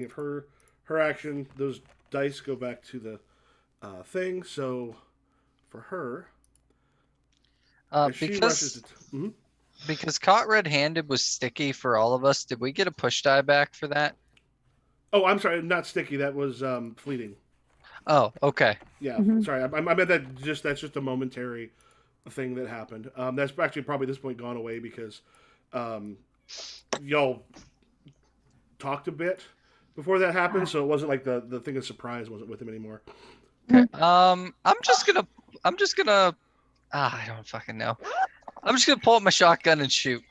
If her action, those dice go back to the thing. So for her, as she rushes to. Mhm. Because caught red-handed was sticky for all of us. Did we get a push die back for that? Oh, I'm sorry, not sticky. That was fleeting. Oh, okay. Yeah, Mhm. sorry. I meant that's just a momentary thing that happened. That's actually probably at this point gone away because um, y'all talked a bit before that happened, so it wasn't like the thing of surprise wasn't with him anymore. Okay. I'm just gonna. I don't fucking know. I'm just gonna pull up my shotgun and shoot.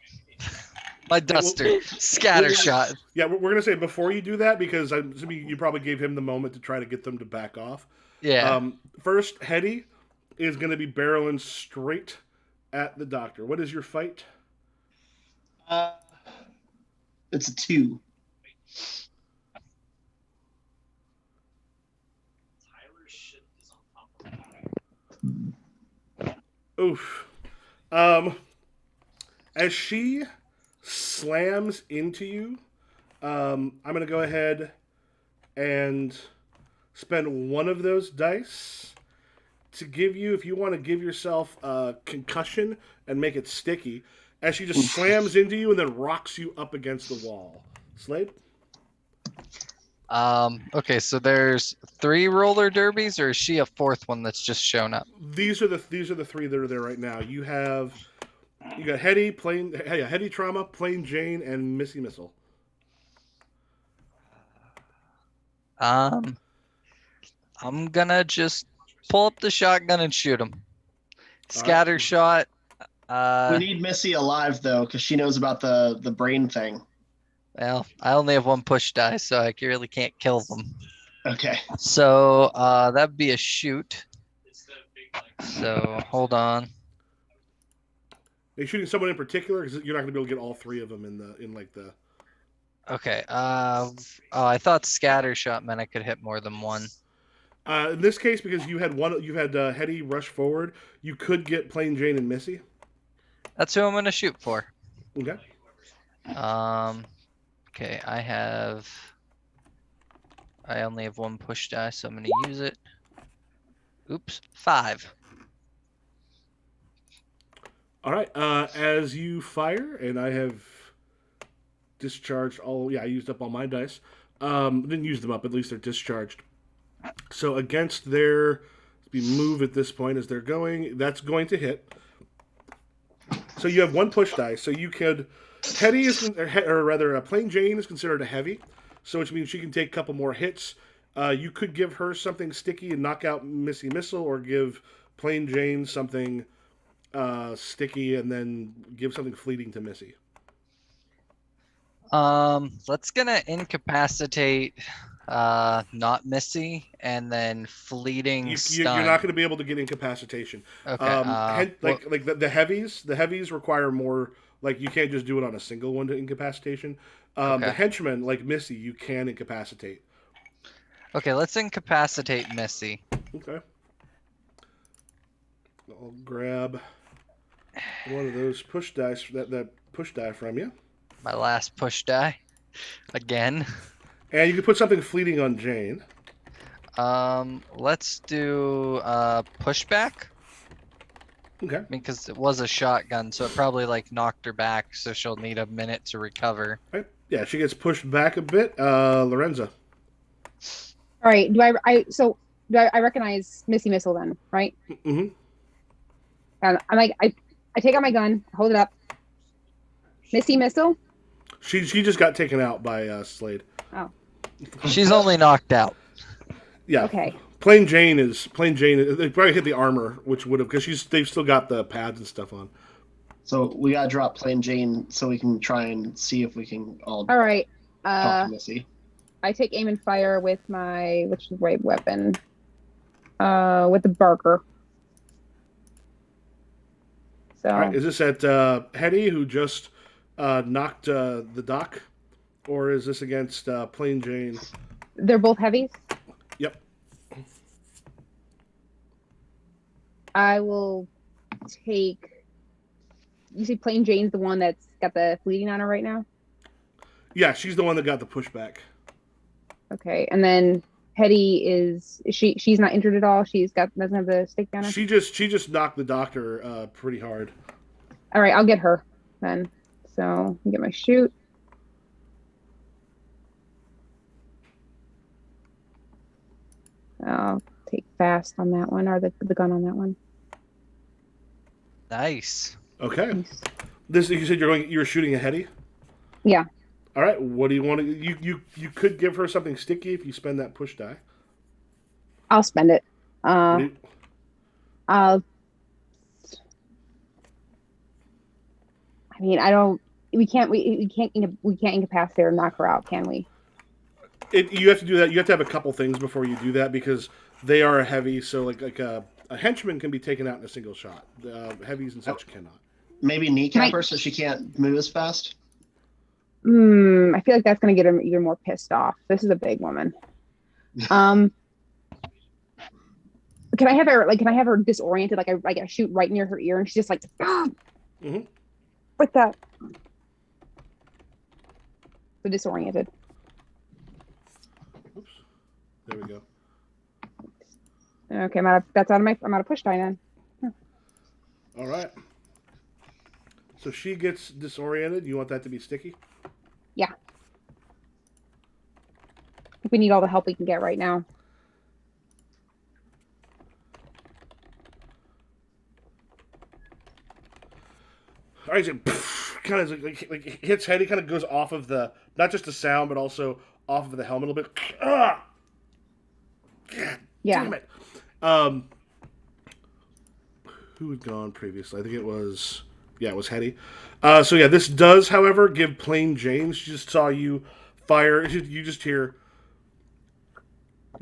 My Okay, well, duster. Scatter shot. yeah, we're gonna say before you do that because I'm assuming you probably gave him the moment to try to get them to back off. Yeah. First, Hetty is gonna be barreling straight at the doctor. What is your fight? Uh, it's a 2. Oof. Um, as she slams into you, I'm gonna go ahead and spend one of those dice to give you, if you want to give yourself a concussion and make it sticky, as she just slams into you and then rocks you up against the wall. Slade? Okay, so there's 3 roller derbies, or is she a 4th one that's just shown up? These are the three that are there right now. You got Hetty, Hetty Trauma, Plain Jane, and Missy Missile. Um, I'm gonna just pull up the shotgun and shoot him. Scatter right. shot. We need Missy alive though, because she knows about the brain thing. Well, I only have 1 push die, so I really can't kill them. Okay. So that'd be a shoot. So hold on. Are you shooting someone in particular? Because you're not going to be able to get all three of them in like the. Okay. Oh, I thought scatter shot meant I could hit more than one. In this case, because you had Hetty rush forward, you could get Plain Jane and Missy. That's who I'm gonna shoot for. Okay. Okay, I only have 1 push die, so I'm gonna use it. Oops, 5. All right. As you fire, and I have discharged all. Yeah, I used up all my dice. Didn't use them up. At least they're discharged. So against their move at this point as they're going, that's going to hit. So you have 1 push die. So you could. Hetty is, or rather, Plain Jane is considered a heavy, so which means she can take a couple more hits. You could give her something sticky and knock out Missy Missile, or give Plain Jane something sticky and then give something fleeting to Missy. Let's gonna incapacitate not Missy, and then fleeting stun. You're not going to be able to get incapacitation. Okay. Like the heavies require more. Like you can't just do it on a single one to incapacitation. Okay. The henchmen like Missy, you can incapacitate. Okay, let's incapacitate Missy. Okay. I'll grab one of those push dice that push die from you. My last push die. Again. And you can put something fleeting on Jane. Let's do pushback. Okay. Because it was a shotgun, so it probably like knocked her back, so she'll need a minute to recover. Right. Yeah, she gets pushed back a bit. Lorenza. All right. Do I recognize Missy Missile then, right? Mm-hmm. And I'm like, I take out my gun, hold it up. Missy Missile? She just got taken out by Slade. Oh. She's only knocked out. Yeah. Okay. Plain Jane. They probably hit the armor, which would have because they've still got the pads and stuff on. So we gotta drop Plain Jane so we can try and see if we can all right. talk to Missy. I take aim and fire with my weapon? With the Barker. So. All right, is this at Hetty, who just knocked the doc, or is this against Plain Jane? They're both heavies? Yep. I will take. You see, Plain Jane's the one that's got the fleeting on her right now? Yeah, she's the one that got the pushback. Okay, and then Hetty she's not injured at all. Doesn't have the stick down her. She just knocked the doctor pretty hard. All right, I'll get her then. So let me get my shoot. I'll take fast on that one, or the gun on that one. Nice. Okay. Nice. This you said you were shooting a Hetty? Yeah. All right. What do you want to? You could give her something sticky if you spend that push die. I'll spend it. What do you- I'll. I mean, I don't. We can't incapacitate her or knock her out, can we? You have to do that. You have to have a couple things before you do that because they are heavy. So like a henchman can be taken out in a single shot. Heavies and such cannot. Maybe kneecap her so she can't move as fast. I feel like that's gonna get her even more pissed off. This is a big woman. Can I have her disoriented? Like I shoot right near her ear, and she's just like, Mm-hmm. What's that? So disoriented. Oops. There we go. Okay, I'm out of push die then. All right. So she gets disoriented. You want that to be sticky? Yeah. I think we need all the help we can get right now. All right, so kind of like hits Hetty, kind of goes off of the not just the sound, but also off of the helmet a little bit. Ah! God Yeah. damn it. Who had gone previously? I think it was Hetty. So yeah, this does, however, give Plain Jane. She just saw you fire. You just hear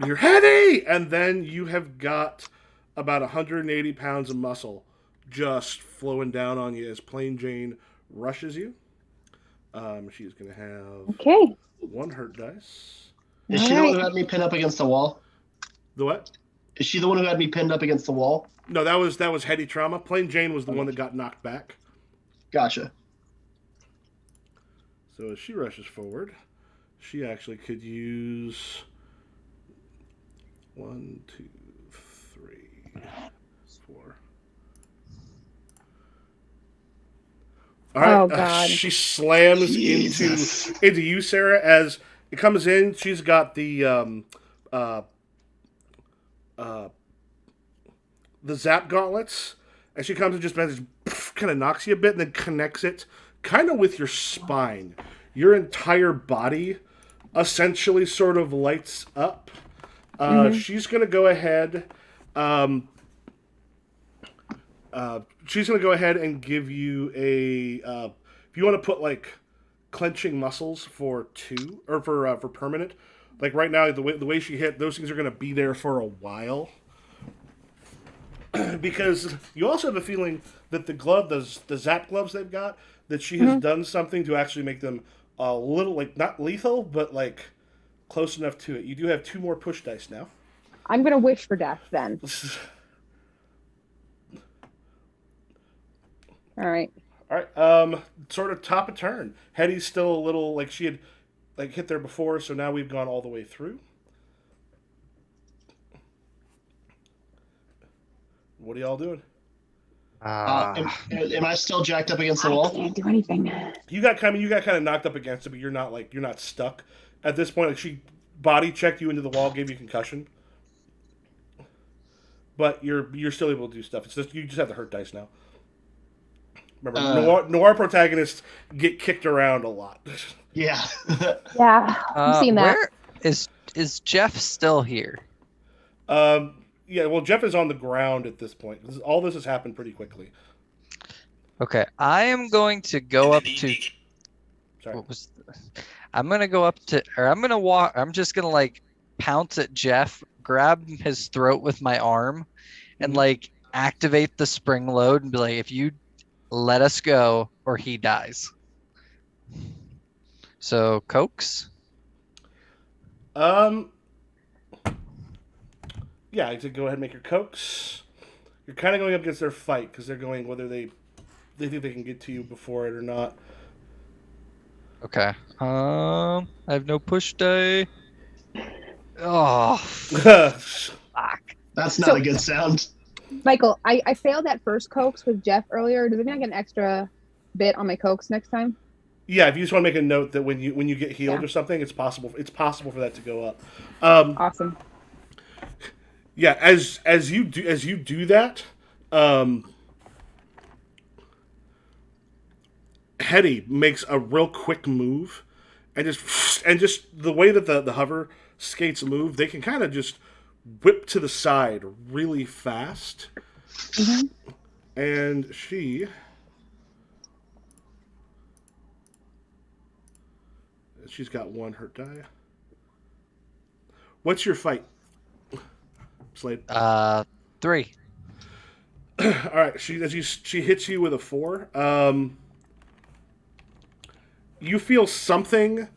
Hetty, and then you have got about 180 pounds of muscle just flowing down on you as Plain Jane rushes you. She is going to have one hurt dice. Is she the one who had me pinned up against the wall? The what? Is she the one who had me pinned up against the wall? No, that was Hetty trauma. Plain Jane was the one that got knocked back. Gotcha. So as she rushes forward, she actually could use 1, 2, 3, 4. All right. Oh, God. She slams Jesus. into you, Sarah. As it comes in, she's got the zap gauntlets. As she comes and just kind of knocks you a bit and then connects it kind of with your spine. Your entire body essentially sort of lights up. She's going to go ahead. She's going to go ahead and give you a. If you want to put like clenching muscles for 2 or for permanent, like right now the way she hit, those things are going to be there for a while. Because you also have a feeling that the zap gloves they've got, that she has done something to actually make them a little, like, not lethal, but, like, close enough to it. You do have 2 more push dice now. I'm going to wish for death then. All right. All right. Sort of top of turn. Hetty's still a little, like, she had, like, hit there before, so now we've gone all the way through. What are y'all doing? Am I still jacked up against the wall? I can't do anything. You got kind of knocked up against it, but you're not stuck at this point. Like she body checked you into the wall, gave you concussion, but you're still able to do stuff. It's just you just have the hurt dice now. Remember, noir protagonists get kicked around a lot. Yeah. Yeah, I've seen that. Where is Jeff still here? Yeah, well, Jeff is on the ground at this point. All this has happened pretty quickly. Okay, I am going to go up to. Sorry. I'm gonna go up to, or I'm gonna walk. I'm just gonna like pounce at Jeff, grab his throat with my arm, and like activate the spring load and be like, "If you let us go, or he dies." So coax. Yeah, to go ahead and make your coax. You're kind of going up against their fight because they're going whether they think they can get to you before it or not. Okay. I have no push die. Oh, fuck. That's not So- a good sound. Michael, I failed that first coax with Jeff earlier. Does it mean I get an extra bit on my coax next time? Yeah, if you just want to make a note that when you get healed Yeah. or something, it's possible for that to go up. Awesome. Yeah, as you do that, Hetty makes a real quick move, and just the way that the hover skates move, they can kind of just whip to the side really fast, and she's got one hurt die. What's your fight, Slade? 3. All right, she hits you with a 4. You feel something.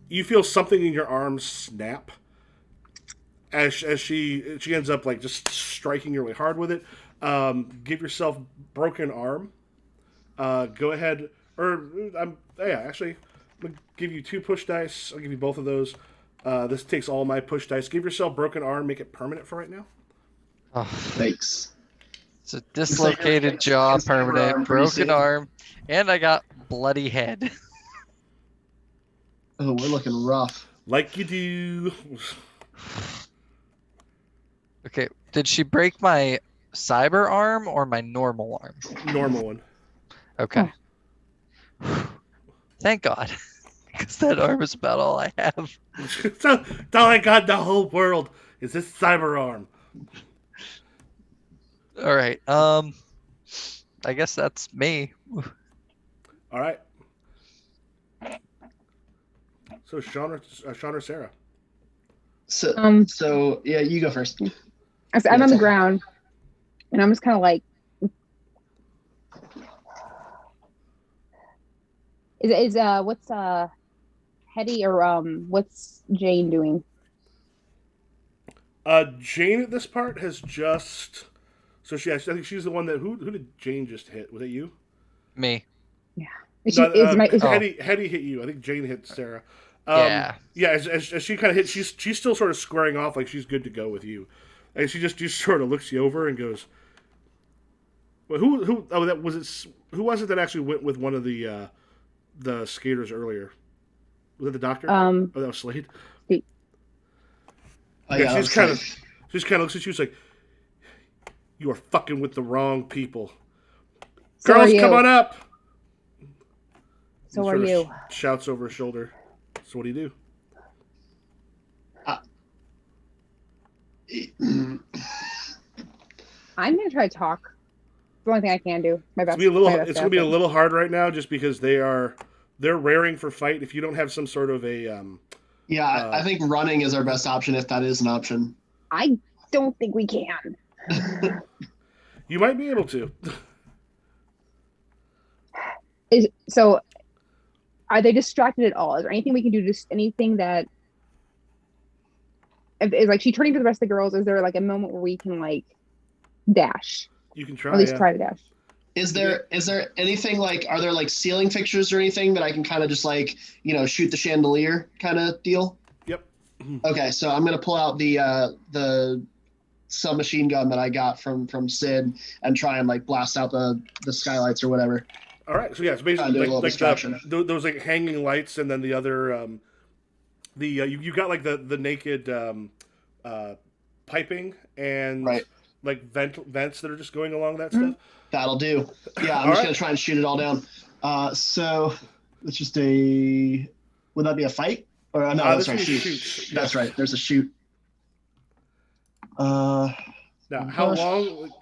You feel something in your arm snap as she ends up like just striking you really hard with it. Give yourself broken arm. Go ahead, actually, I'm gonna give you 2 push dice. I'll give you both of those. This takes all my push dice. Give yourself broken arm. Make it permanent for right now. Oh, Thanks. it's a dislocated jaw, It's like your permanent, arm pretty broken soon. arm, and I got bloody head. Oh, we're looking rough. Like you do. Okay, did she break my cyber arm or my normal arm? Normal one. Okay. Thank God. Because that arm is about all I have. So, that's all I got in the whole world is this cyber arm. All right. I guess that's me. All right. So Sean or Sarah? So yeah, you go first. I'm on the ground, and I'm just kind of like, what's Hetty or what's Jane doing? Jane at this part has just. So I think she's the one that who did Jane just hit? Was it you? Me. Hetty hit you. I think Jane hit Sarah. Yeah. Yeah. As she kind of hits, she's still sort of squaring off like she's good to go with you, and she just sort of looks you over and goes, "Well, who? Oh, that was it. Who was it that actually went with one of the skaters earlier? Was it the doctor? Oh, that was Slade. She's kind of looks at you. She's like, "You are fucking with the wrong people. So Girls, are you. come on up." So He are sort of you. Shouts over his shoulder. So what do you do? I'm gonna try to talk. The only thing I can do. My best. It's my gonna be a little hard right now, just because they're raring for fight. If you don't have some sort of a Yeah, I think running is our best option if that is an option. I don't think we can. you might be able to. So, are they distracted at all? Is there anything we can do? Just anything that is like she turning to the rest of the girls? Is there like a moment where we can like dash? You can Or try. at least Yeah. try to dash. Is there anything like, are there like ceiling fixtures or anything that I can kind of just like, shoot the chandelier kind of deal? Yep. Okay, so I'm gonna pull out the submachine gun that I got from Sid and try and like blast out the skylights or whatever. All right. So yeah, it's Do a basically little like distraction. those like hanging lights, and then the other you got like the naked piping and Right. like vents that are just going along that stuff. That'll do. Yeah, I'm All just right. gonna try and shoot it all down. So it's just would that be a fight? Or no, that's right, this is shoot. shoot. That's right. There's a shoot. Now, how gosh. long?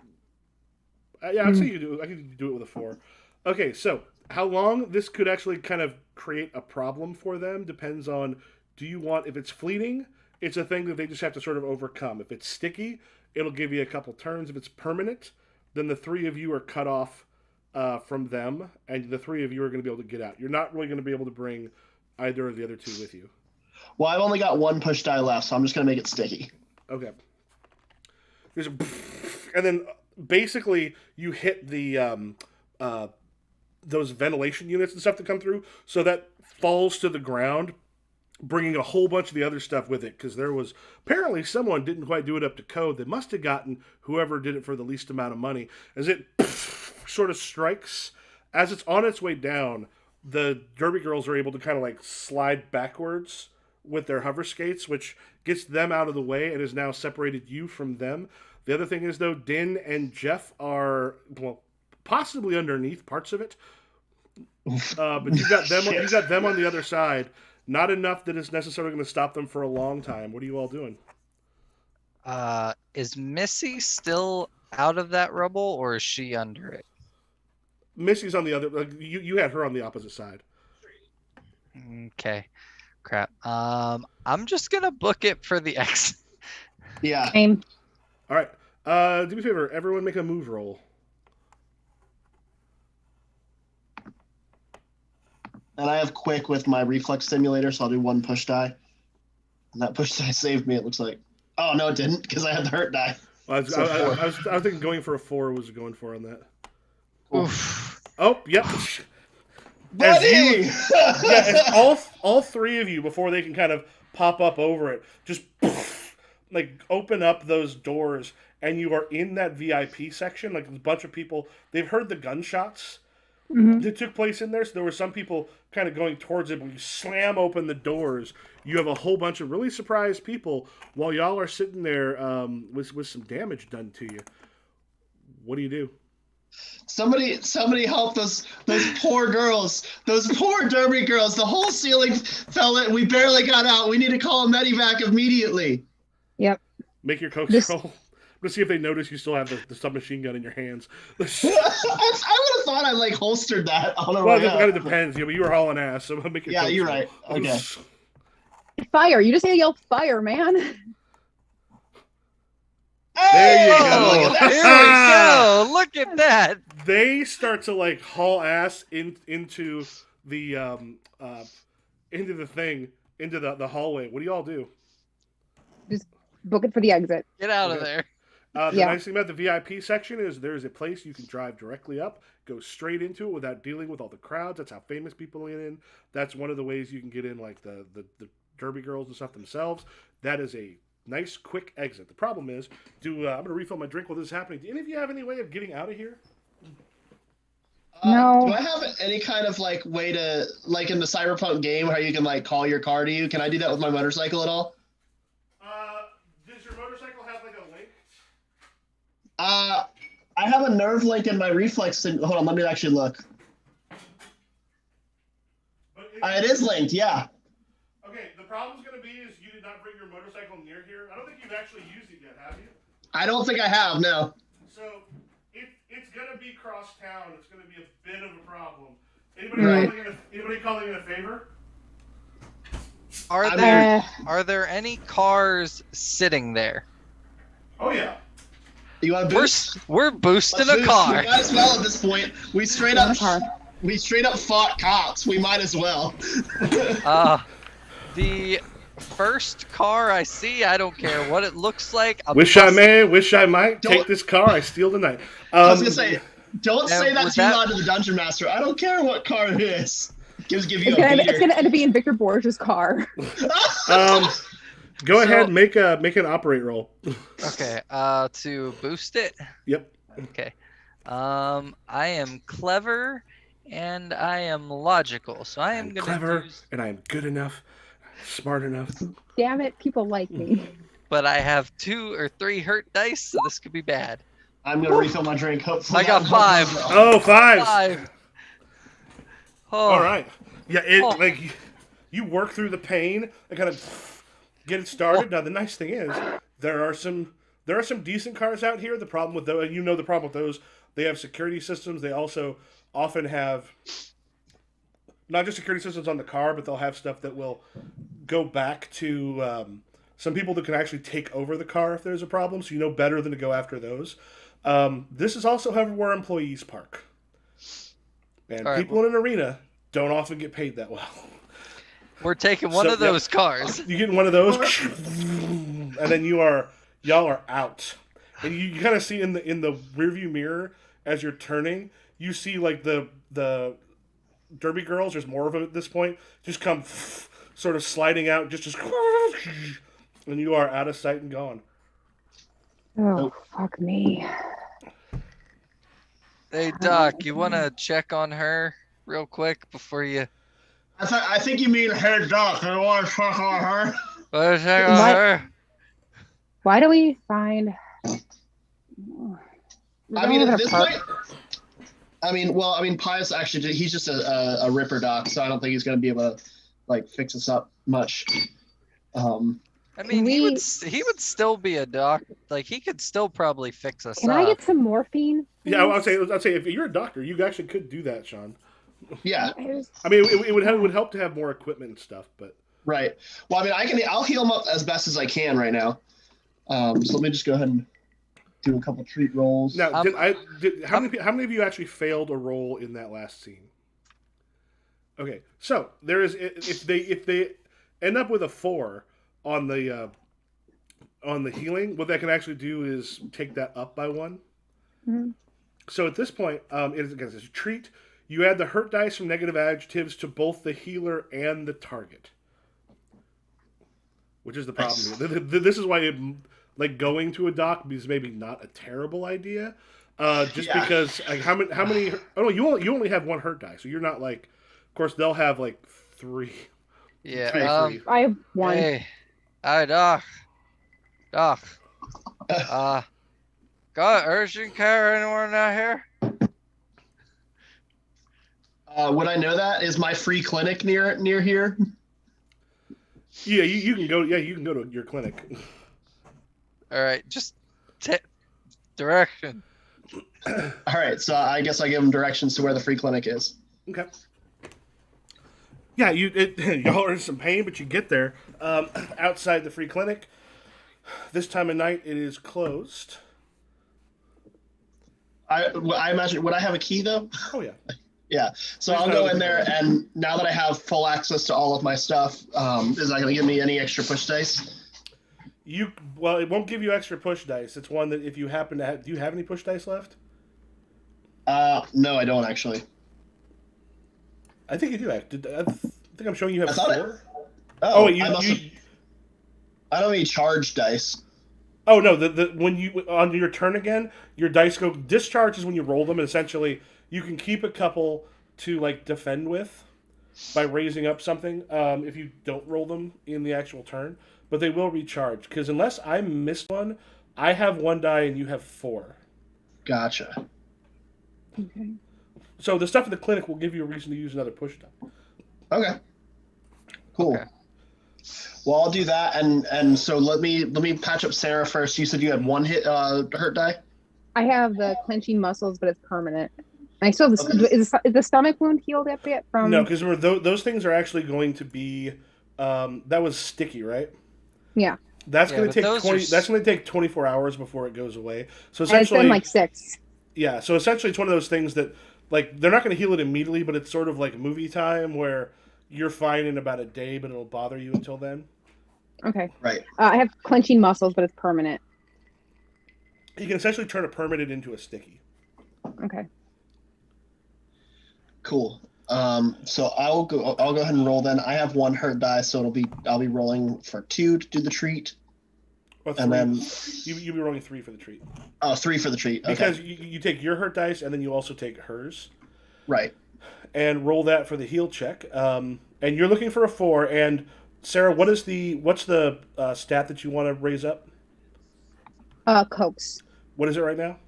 Yeah, I'd say I could do it with a 4. Okay, so how long this could actually kind of create a problem for them depends on, do you want, if it's fleeting, it's a thing that they just have to sort of overcome. If it's sticky, it'll give you a couple turns. If it's permanent, then the 3 of you are cut off from them, and the 3 of you are going to be able to get out. You're not really going to be able to bring either of the other 2 with you. Well, I've only got 1 push die left, so I'm just gonna make it sticky. Okay. There's and then basically you hit the those ventilation units and stuff that come through, so that falls to the ground, bringing a whole bunch of the other stuff with it because there was apparently someone didn't quite do it up to code. They must have gotten whoever did it for the least amount of money. As it sort of strikes, as it's on its way down, the Derby girls are able to kind of like slide backwards with their hover skates, which gets them out of the way and has now separated you from them. The other thing is, though, Din and Jeff are, well, possibly underneath parts of it. But you got them. You got them on the other side. Not enough that it's necessarily going to stop them for a long time. What are you all doing? Is Missy still out of that rubble, or is she under it? Missy's on the other. You had her on the opposite side. Okay. Crap. I'm just gonna book it for the X. Yeah. Same. All right. Do me a favor. Everyone make a move roll. And I have quick with my reflex simulator, so I'll do 1 push die. And that push die saved me, it looks like. Oh, no, it didn't, because I had the hurt die. I was thinking going for a 4 was going for on that. Oof. Oh, yep. Buddy! As all three of you, before they can kind of pop up over it, just like open up those doors, and you are in that VIP section. Like a bunch of people, they've heard the gunshots that took place in there, so there were some people kind of going towards it. When you slam open the doors, you have a whole bunch of really surprised people while y'all are sitting there with some damage done to you. What do you do? Somebody help those poor girls, those poor Derby girls. The whole ceiling fell in. We barely got out. We need to call a medivac immediately. Yep. Make your coach roll. Let's see if they notice you still have the submachine gun in your hands. I would have thought I like holstered that on a Well, it kind of depends. But you were hauling ass, so make your Yeah, you're roll. right. Okay. Fire. You just need to yell fire, man. There you Oh, go. look at There that. we go. Look at that. They start to like haul ass into the the hallway. What do y'all do? Just book it for the exit. Get out of Okay. there. The Yeah. nice thing about the VIP section is there's a place you can drive directly up, go straight into it without dealing with all the crowds. That's how famous people get in. That's one of the ways you can get in, like the Derby girls and stuff themselves. That is a nice, quick exit. The problem is, I'm going to refill my drink while this is happening. Do any of you have any way of getting out of here? No. Do I have any kind of like way to, like in the Cyberpunk game, how you can like call your car to you? Can I do that with my motorcycle at all? Does your motorcycle have like a link? I have a nerve link in my reflex. Hold on, let me actually look. But It is linked, yeah. Okay, the problem's going to be is you did not bring your motorcycle near here. I don't think you've actually used it yet, have you? I don't think I have, no. So it's going to be cross town. It's going to be a bit of a problem. Anybody calling in a favor? Are there any cars sitting there? Oh yeah. You want to boost? We're boosting Let's a boost. car. We might as well at this point. We straight Another up car. fought cops. We might as well. The first car I see, I don't care what it looks like. Wish I may, wish I might. Take this car, I steal tonight. I was gonna say, don't say that with too that- loud to the dungeon master. I don't care what car it is. Give you It's a gonna, beater. it's gonna end up being Victor Borge's car. Go ahead, make an operate roll. Okay, to boost it. Yep. Okay. I am clever and I am logical, so I am I'm gonna clever, use, and I am good enough, smart enough. Damn it, people like me. but I have 2 or 3 hurt dice, so this could be bad. I'm gonna refill my drink. Hopefully, I got that 5. helps. Oh, 5. 5. Oh, All right. Yeah, Oh. you work through the pain and kind of get it started. Now the nice thing is there are some decent cars out here. The problem with those, the problem with those, they have security systems. They also often have not just security systems on the car, but they'll have stuff that will go back to some people that can actually take over the car if there's a problem. So you know better than to go after those. This is also, however, where employees park. And All right, people in an arena don't often get paid that well. we're taking one of those cars. You get one of those, and then y'all are out. And you kind of see in the rearview mirror as you're turning, you see like the Derby girls. There's more of them at this point. Just come sort of sliding out, just and you are out of sight and gone. Oh, fuck me. Hey, Doc, you want to check on her real quick before you... I think you mean hey Doc. I want to check on her. Want to check on What? her? Why do we find... I mean, at this point, Pius actually, he's just a ripper doc, so I don't think he's going to be able to like fix us up much. I mean, he would still be a doc. Like, he could still probably fix us Can up. I get some morphine? Yeah, I'd say if you're a doctor, you actually could do that, Sean. Yeah. I mean, it would help to have more equipment and stuff, but Right. Well, I mean, I'll heal him up as best as I can right now. So let me just go ahead and do a couple treat rolls. now, how many of you actually failed a roll in that last scene? Okay, so there is if they end up with a 4 on the healing, what that can actually do is take that up by 1. Mm-hmm. So at this point, it is against a treat. You add the hurt dice from negative adjectives to both the healer and the target, which is the problem. This is why going to a doc is maybe not a terrible idea, because like, how many? Oh no, you only have 1 hurt die, so you're not like. Of course, they'll have like 3. Yeah. 3 or 3. I have 1. Hey, hi, Doc. Doc. Got urgent care anywhere down here? Would I know that? Is my free clinic near here? Yeah, you can go. Yeah, you can go to your clinic. All right, just direction. All right, so I guess I give him directions to where the free clinic is. Okay. Yeah, y'all are in some pain, but you get there. Outside the free clinic. This time of night, it is closed. I imagine. Would I have a key though? Oh yeah. Yeah. So I'll go in there, and now that I have full access to all of my stuff, is that going to give me any extra push dice? Well, it won't give you extra push dice. It's one that if you happen to have, do you have any push dice left? No, I don't actually. I think you do. I think I'm showing you have 4. Wait, I don't need charge dice. Oh no, when you on your turn again, your dice go discharge is when you roll them, and essentially you can keep a couple to like defend with by raising up something if you don't roll them in the actual turn, but they will recharge because unless I missed one, I have 1 die and you have 4. Gotcha. Okay. So the stuff at the clinic will give you a reason to use another push die. Okay. Cool. Okay. Well, I'll do that, and so let me patch up Sarah first. You said you had 1 hit hurt die. I have the clenching muscles, but it's permanent. I still have is the stomach wound healed up yet from? No, because those things are actually going to be that was sticky, right? Yeah. That's going to take 20. That's going to take 24 hours before it goes away. So essentially, and it's been like 6. Yeah. So essentially, it's one of those things that like they're not going to heal it immediately, but it's sort of like movie time where you're fine in about a day, but it'll bother you until then. Okay. Right. I have clenching muscles, but it's permanent. You can essentially turn a permanent into a sticky. Okay. Cool. So I'll go ahead and roll then. I have 1 hurt die, so I'll be rolling for 2 to do the treat. Or 3. And then you'll be rolling 3 for the treat. Oh, 3 for the treat. Okay. Because you take your hurt dice and then you also take hers. Right. And roll that for the heal check. And you're looking for a 4. And Sarah, what's the stat that you want to raise up? Cokes. What is it right now?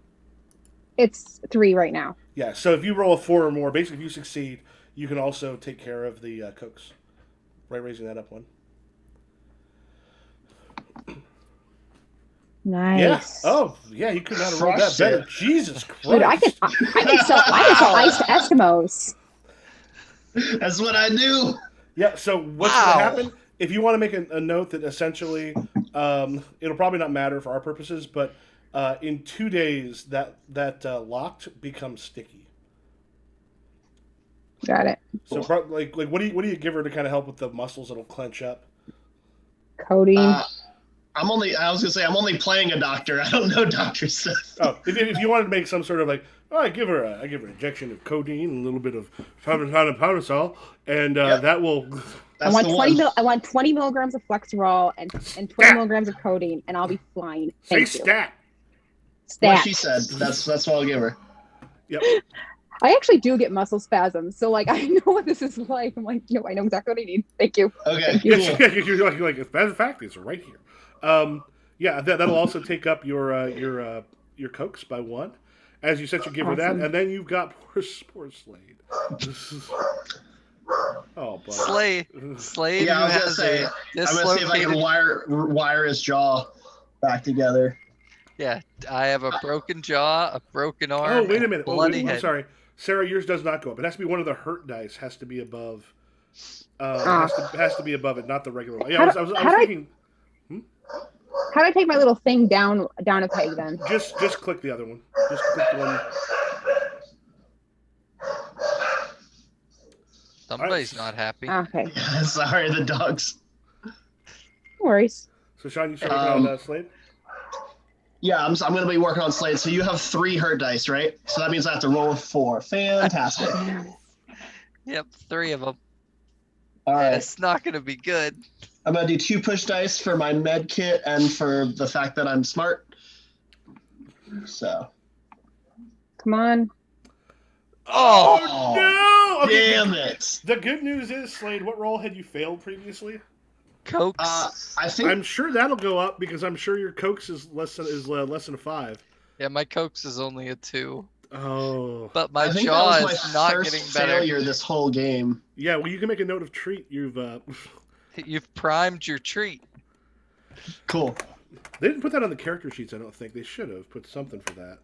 It's 3 right now. Yeah. So if you roll a 4 or more, basically if you succeed, you can also take care of the cokes. Right, raising that up 1. Nice. Yeah. Oh, yeah. You could not have rolled that better. Jesus Christ. Dude, I can sell ice to Eskimos. That's what I do. Yeah. So what's going to happen? If you want to make a note that essentially, it'll probably not matter for our purposes, but in 2 days that locked becomes sticky. Got it. So like what do you give her to kind of help with the muscles that'll clench up? Codeine. I was gonna say I'm only playing a doctor. I don't know doctor stuff. Oh, if you wanted to make some sort of like, oh, I give her an injection of codeine and a little bit of Parmesan, and Yep. that will. I want 20 milligrams of Flexerol and 20 milligrams of codeine, and I'll be flying. Say Thank you. stat. What Stat. she said. That's what I'll give her. Yep. I actually do get muscle spasms, so like I know what this is like. I'm like, no, I know exactly what I need. Thank you. Okay. you. Yes, you're like, as a matter of fact, it's right here. Yeah, that'll also take up your cokes by 1, as you said you give her that, Awesome. and then you've got poor Slade. Oh, buddy. Slade. Yeah, I was who gonna has say. a I'm gonna see if I can dislocated- wire his jaw back together. Yeah, I have a broken jaw, a broken arm. Oh, wait a and minute. bloody I'm head. sorry. Sarah, yours does not go up. It has to be one of the hurt dice. Has to be above. Has to be above it, not the regular one. Yeah, I was thinking. How do I take my little thing down a peg then? Just click the other one. Just click the one. Somebody's not happy. Okay, Sorry, the dogs. no worries. So, Sean, you start working on Slade? Yeah, I'm gonna be working on Slade. So you have 3 hurt dice, right? So that means I have to roll 4. Fantastic. Yep, 3 of them. All right. It's not gonna be good. I'm gonna do 2 push dice for my med kit and for the fact that I'm smart. So. Come on. Oh, No! Okay, Damn it! The good news is, Slade, what role had you failed previously? Cokes. I think I'm sure that'll go up because I'm sure your Cokes is less than a 5. Yeah, my Cokes is only a 2, Oh. but my I think jaw that was is my not first getting better. failure this whole game. Yeah, well, you can make a note of treat. You've You've primed your treat. Cool. they didn't put that on the character sheets. I don't think they should have put something for that.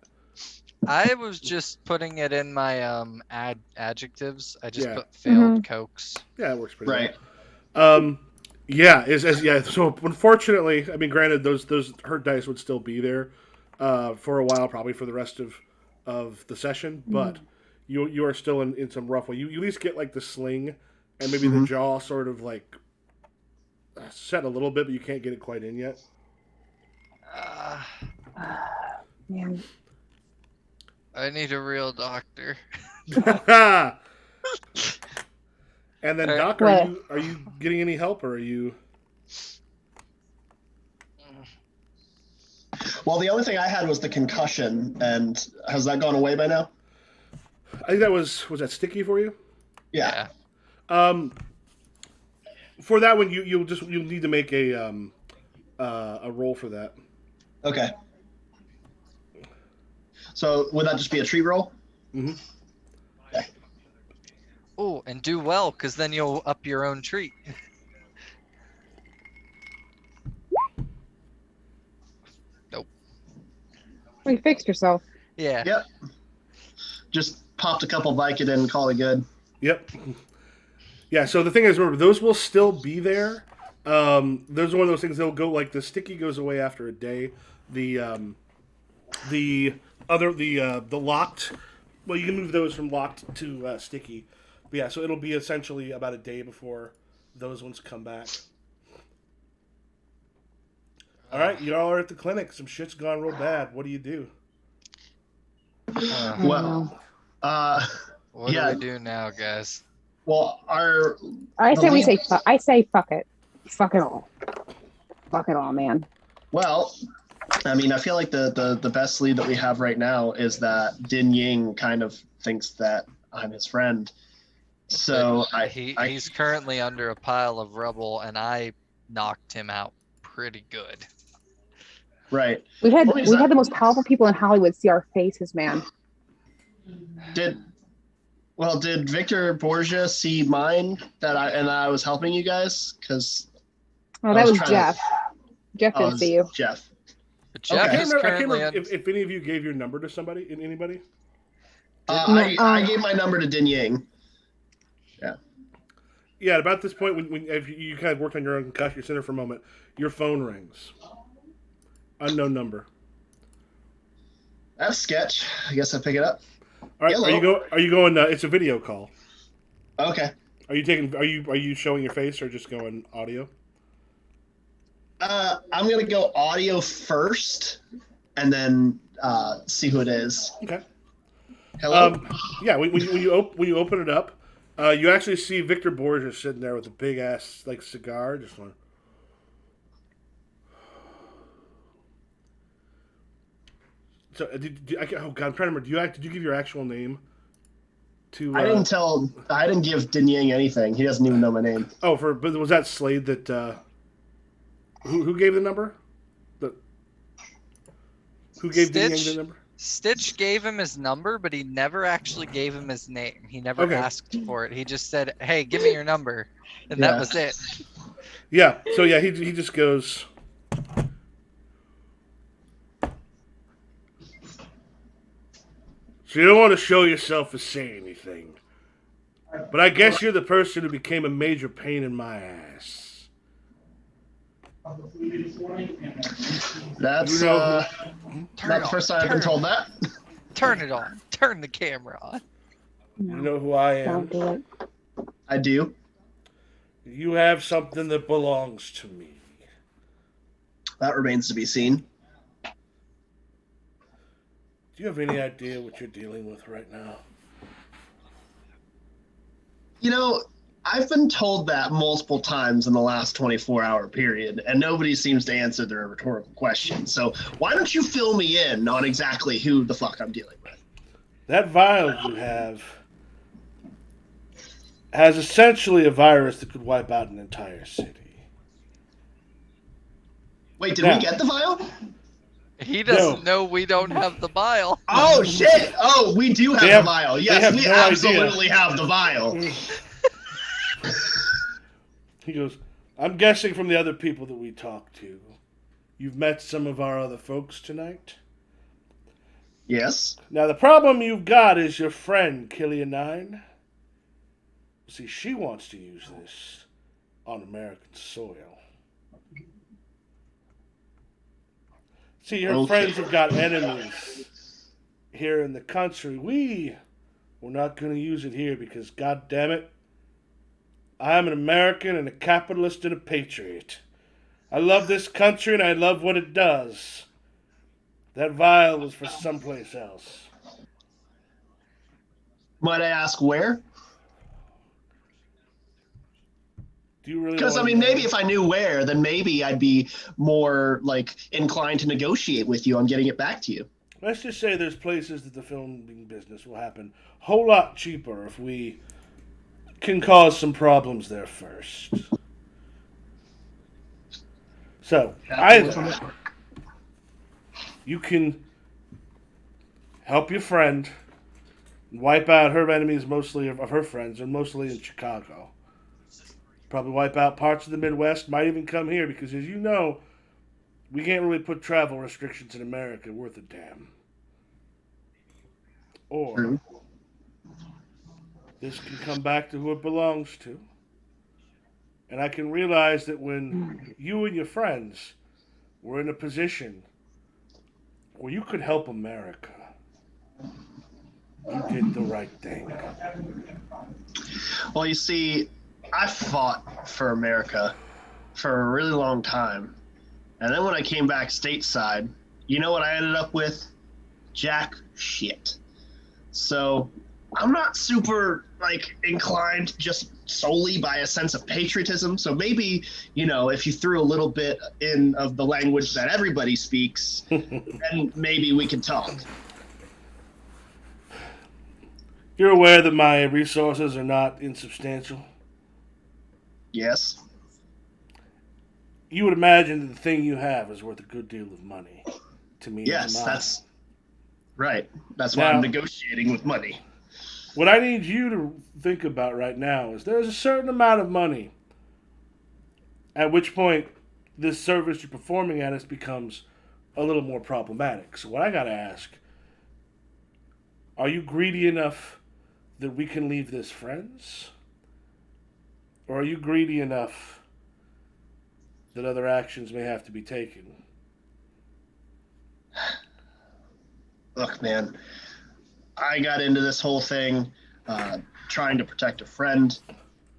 I was just putting it in my adjectives. I just Yeah. put failed Cokes. Yeah, it works pretty Right. well. Yeah, yeah. So unfortunately, I mean, granted, those hurt dice would still be there for a while, probably for the rest of the session. But you are still in some rough way. You at least get like the sling and maybe the jaw sort of like set a little bit, but you can't get it quite in yet. Man. I need a real doctor. And then, All right. Doc, are you getting any help, or are you? Well, the only thing I had was the concussion, and has that gone away by now? I think that was that sticky for you. Yeah. For that one, you'll need to make a roll for that. Okay. So would that just be a tree roll? Mm-hmm. Okay. Oh, and do well, because then you'll up your own treat. Nope. Well, you fixed yourself. Yeah. Yep. Just popped a couple Vicodin and call it good. Yep. Yeah. So the thing is, remember, those will still be there. Those are one of those things that'll go like the sticky goes away after a day. The locked. Well, you can move those from locked to sticky. But yeah, so it'll be essentially about a day before those ones come back. All right, you all are at the clinic. Some shit's gone real bad. What do you do? Well, What yeah. do we do now, guys? well, our I say The we lead- say I say fuck it. Fuck it all. Fuck it all, man. well, I mean, I feel like the best lead that we have right now is that Din Ying kind of thinks that I'm his friend. So He's currently under a pile of rubble, and I knocked him out pretty good. right. We had What is we that? had the most powerful people in Hollywood see our faces, man. Did Victor Borgia see mine that I was helping you guys? Because Oh, that was was trying to- Jeff. Jeff didn't see you. Jeff. But I Jeff can't is remember, currently if any of you gave your number to somebody. Anybody? I gave my number to Din Ying. Yeah, about this point, when if you kind of worked on your own concussion, you're center for a moment, your phone rings. Unknown number. That's sketch. I guess I pick it up. All right, Hello. are you going? It's a video call. Okay. Are you showing your face or just going audio? I'm gonna go audio first, and then see who it is. Okay. Hello. Yeah, when you open it up, you actually see Victor Borges sitting there with a big ass like cigar, just one. So, oh god, I'm trying to remember. Did you give your actual name to? I didn't give Din Yang anything. He doesn't even know my name. Oh, but was that Slade that? Who gave the number? Who gave Din Yang the number? Stitch gave him his number, but he never actually gave him his name. He never asked for it. He just said, "Hey, give me your number," and that was it. Yeah. So yeah, he just goes. So you don't want to show yourself as saying anything, but I guess you're the person who became a major pain in my ass. That's not the first time I've been told that. Turn it on. Turn the camera on. You know who I am. Don't do it. I do. You have something that belongs to me. That remains to be seen. Do you have any idea what you're dealing with right now? You know, I've been told that multiple times in the last 24-hour period, and nobody seems to answer their rhetorical question. So why don't you fill me in on exactly who the fuck I'm dealing with? That vial you have has essentially a virus that could wipe out an entire city. Wait, did we get the vial? He doesn't know we don't have the vial. Oh, shit! Oh, we do have the vial. Yes, we absolutely have the vial. He goes, I'm guessing from the other people that we talked to, you've met some of our other folks tonight? Yes. Now, the problem you've got is your friend, Killian 9. See, she wants to use this on American soil. See, her friends have got enemies here in the country. We're not going to use it here because, God damn it, I'm an American and a capitalist and a patriot. I love this country and I love what it does. That vial was for someplace else. Might I ask where? Do you really? Because I mean, maybe if I knew where, then maybe I'd be more like inclined to negotiate with you on getting it back to you. Let's just say there's places that the filming business will happen a whole lot cheaper if we can cause some problems there first. So, either you can help your friend wipe out her enemies, mostly of her friends, and mostly in Chicago. Probably wipe out parts of the Midwest, might even come here, because as you know, we can't really put travel restrictions in America worth a damn. Or this can come back to who it belongs to. And I can realize that when you and your friends were in a position where you could help America, you did the right thing. Well, you see, I fought for America for a really long time. And then when I came back stateside, you know what I ended up with? Jack shit. So I'm not super inclined just solely by a sense of patriotism. So maybe, if you threw a little bit in of the language that everybody speaks, then maybe we could talk. You're aware that my resources are not insubstantial? Yes. You would imagine that the thing you have is worth a good deal of money to me. Yes, that's right. That's why I'm negotiating with money. What I need you to think about right now is there's a certain amount of money at which point this service you're performing at us becomes a little more problematic. So what I got to ask, are you greedy enough that we can leave this friends? Or are you greedy enough that other actions may have to be taken? Look, man, I got into this whole thing trying to protect a friend,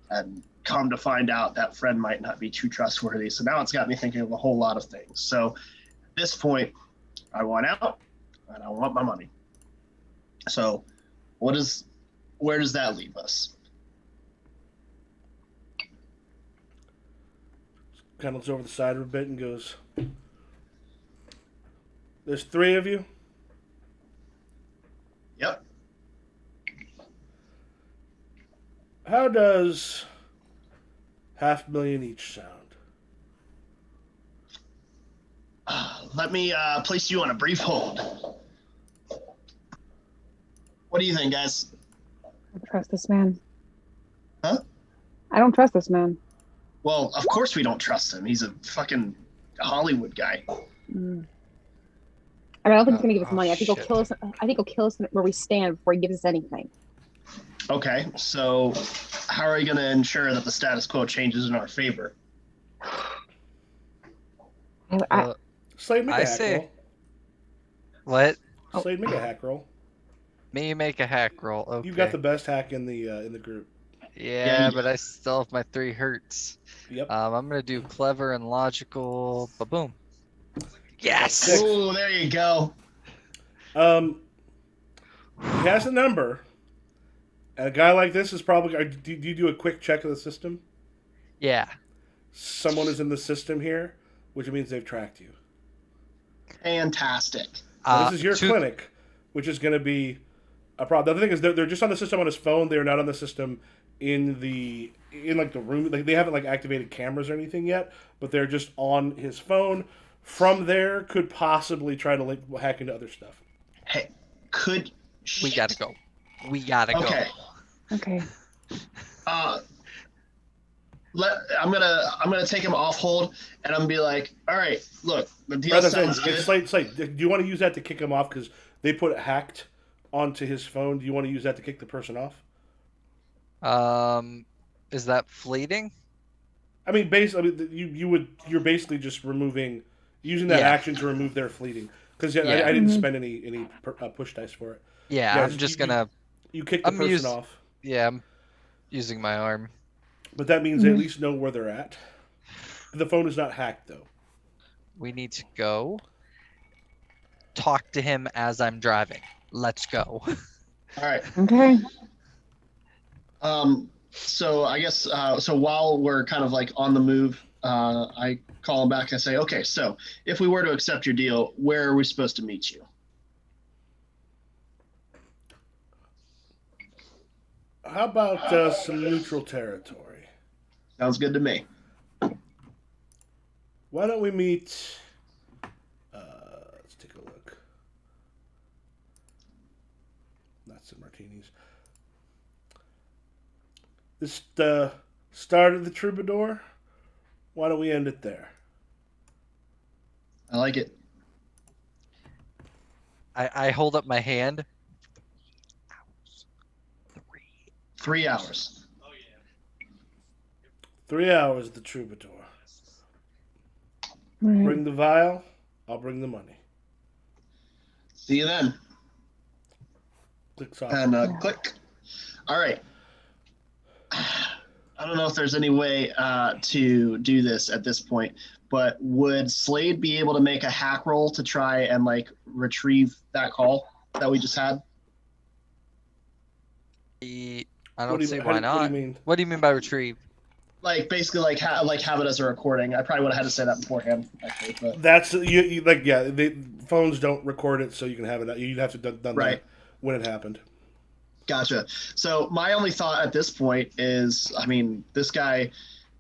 and come to find out that friend might not be too trustworthy. So now it's got me thinking of a whole lot of things. So at this point, I want out and I want my money. So where does that leave us? Kind of looks over the side of a bit and goes, there's 3 of you. Yep. How does $500,000 each sound? Let me place you on a brief hold. What do you think, guys? I don't trust this man. Huh? I don't trust this man. Well, of course we don't trust him. He's a fucking Hollywood guy. Mm. I don't think he's gonna give us Oh, money. I think he'll shit. kill us. I think he'll kill us where we stand before he gives us anything. Okay, so how are we going to ensure that the status quo changes in our favor? Slade, make a I hack say- roll. What? Slade, make a hack roll. Me make a hack roll. Okay. You got the best hack in the group. Yeah, you but I still have my 3 hurts. Yep. I'm gonna do clever and logical. Ba-boom. Yes. Six. Ooh, there you go. He has a number. And a guy like this is probably. Do you do a quick check of the system? Yeah. Someone is in the system here, which means they've tracked you. Fantastic. Now, this is your two- clinic, which is going to be a problem. The other thing is they're just on the system on his phone. They're not on the system in the room. Like they haven't activated cameras or anything yet, but they're just on his phone. From there, could possibly try to hack into other stuff. Hey, We gotta go. We gotta Okay. go. Okay. I'm gonna take him off hold, and I'm gonna be like, all right, look, the deal Rather sounds than, good. Slate, do you want to use that to kick him off? Because they put Hacked onto his phone. Do you want to use that to kick the person off? Is that fleeting? I mean, basically, you're basically just using that Yeah. action to remove their fleeting. Because Yeah. I didn't Mhm. spend any push dice for it. Yeah, Yeah, I'm just gonna. You kick the I'm person used- off, Yeah, I'm using my arm. but that means they at Mhm. least know where they're at. The phone is not hacked, though. We need to go. Talk to him as I'm driving. Let's go. All right. Okay. So I guess so while we're kind of on the move, I call him back and say, okay, so if we were to accept your deal, where are we supposed to meet you? How about some neutral territory? Sounds good to me. Why don't we meet? Let's take a look. Not some martinis. This the start of the Troubadour. Why don't we end it there? I like it. I hold up my hand. 3 hours. 3 hours at the Troubadour. Right. Bring the vial. I'll bring the money. See you then. Clicks off. And Yeah. click. All right. I don't know if there's any way to do this at this point, but would Slade be able to make a hack roll to try and retrieve that call that we just had? I What don't do you- see how why do- not. What do you mean? What do you mean by retrieve? Basically have it as a recording. I probably would have had to say that beforehand, actually, but That's the phones don't record it, so you can have it. You'd have to done Right. that when it happened. gotcha. So my only thought at this point is, I mean, this guy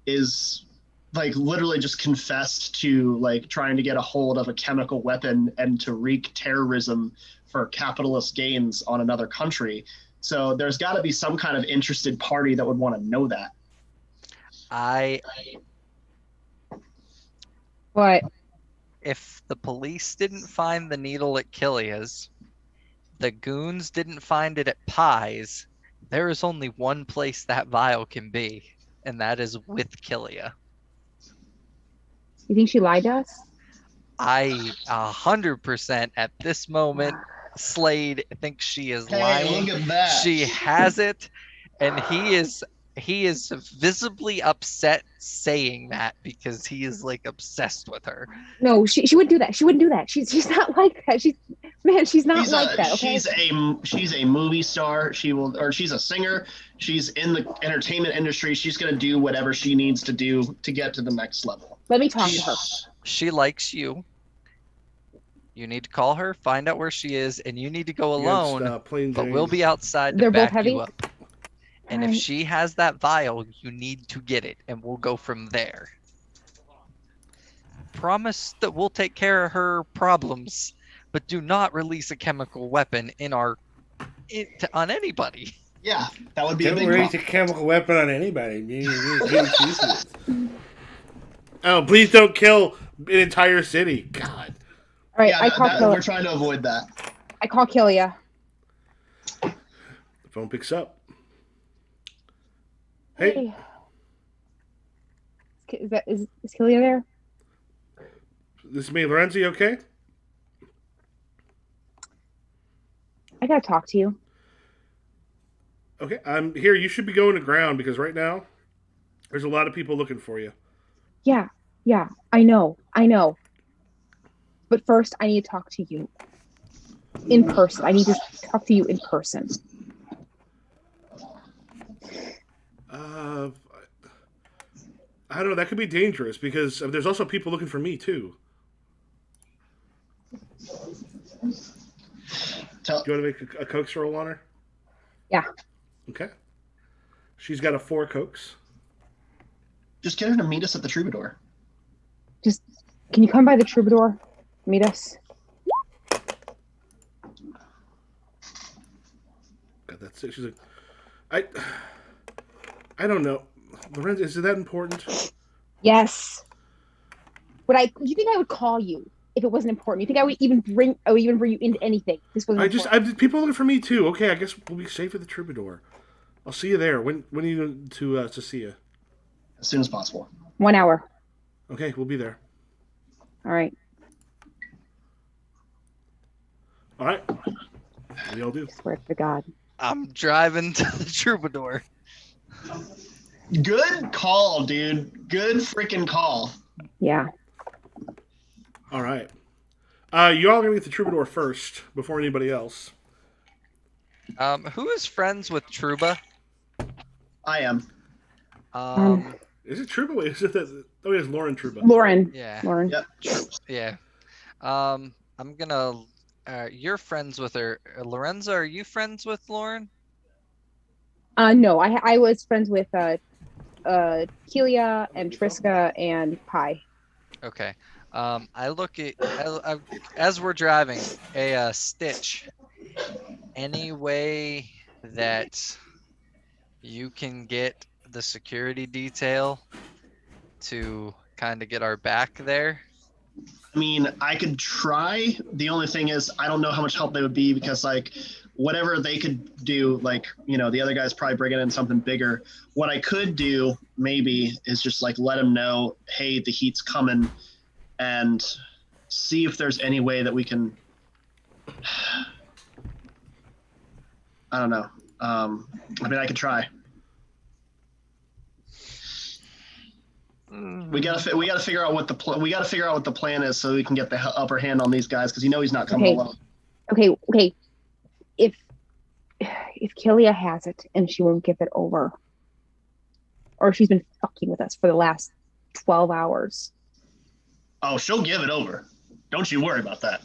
is literally just confessed to trying to get a hold of a chemical weapon and to wreak terrorism for capitalist gains on another country. So there's got to be some kind of interested party that would want to know that. What? If the police didn't find the needle at Killia's, the goons didn't find it at Pie's, there is only one place that vial can be, and that is with Killia. You think she lied to us? I 100% at this moment, Slade thinks she is Hey, lying. look at that. She has it, and he is he is visibly upset saying that because he is like obsessed with her. No, she wouldn't do that. She wouldn't do that. She's not like that. She's not like that. Okay. She's a movie star. She's a singer. She's in the entertainment industry. She's gonna do whatever she needs to do to get to the next level. Let me talk to her. She likes you. You need to call her, find out where she is, and you need to go alone. But we'll be outside to They're both back heavy? you up. And if Alright. she has that vial, you need to get it, and we'll go from there. Promise that we'll take care of her problems, but do not release a chemical weapon on anybody. Yeah, that would be a Don't big release a problem. chemical weapon on anybody. Oh, please don't kill an entire city. God. All right, Yeah, I call we're Kilia. trying to avoid that. I call Kilia. The phone picks up. Hey. Is Kilia there? This is me, Lorenzi, okay? I gotta talk to you. Okay, I'm here. You should be going to ground because right now there's a lot of people looking for you. Yeah, I know. But first, I need to talk to you in person. I need to talk to you in person. I don't know. That could be dangerous because there's also people looking for me too. Do you want to make a Cokes roll on her? Yeah. Okay. She's got a 4 Cokes. Just get her to meet us at the Troubadour. Can you come by the Troubadour? Meet us. God, that's it. She's like, I don't know. Lorenzo, is it that important? Yes. You think I would call you if it wasn't important? You think I would even bring you into anything? This wasn't people are looking for me too. Okay, I guess we'll be safe at the Troubadour. I'll see you there. When are you going to see you? As soon as possible. 1 hour. Okay, we'll be there. All right. All right. What do y'all do? Swear to God. I'm driving to the Troubadour. Good call, dude. Good freaking call. Yeah. All right. You all gonna get the Troubadour first before anybody else. Who is friends with Truba? I am. Is it Truba? Wait, is it that? Oh, it's Lauren Truba. Lauren. Yeah. Lauren. Yep. Yeah. I'm gonna. You're friends with her, Lorenzo. Are you friends with Lauren? No, I was friends with Kelia and Triska and Pi. Okay. I look at as we're driving a Stitch. Any way that you can get the security detail to kind of get our back there? I mean, I could try. The only thing is, I don't know how much help they would be because, like, whatever they could do, like, you know, the other guy's probably bringing in something bigger. What I could do, maybe, is just, like, let them know, hey, the heat's coming, and see if there's any way that we can. I don't know. I mean, I could try. We gotta figure out what the plan is so we can get the upper hand on these guys because you know he's not coming alone. Okay. If Kelia has it and she won't give it over, or she's been fucking with us for the last 12 hours. Oh, she'll give it over. Don't you worry about that.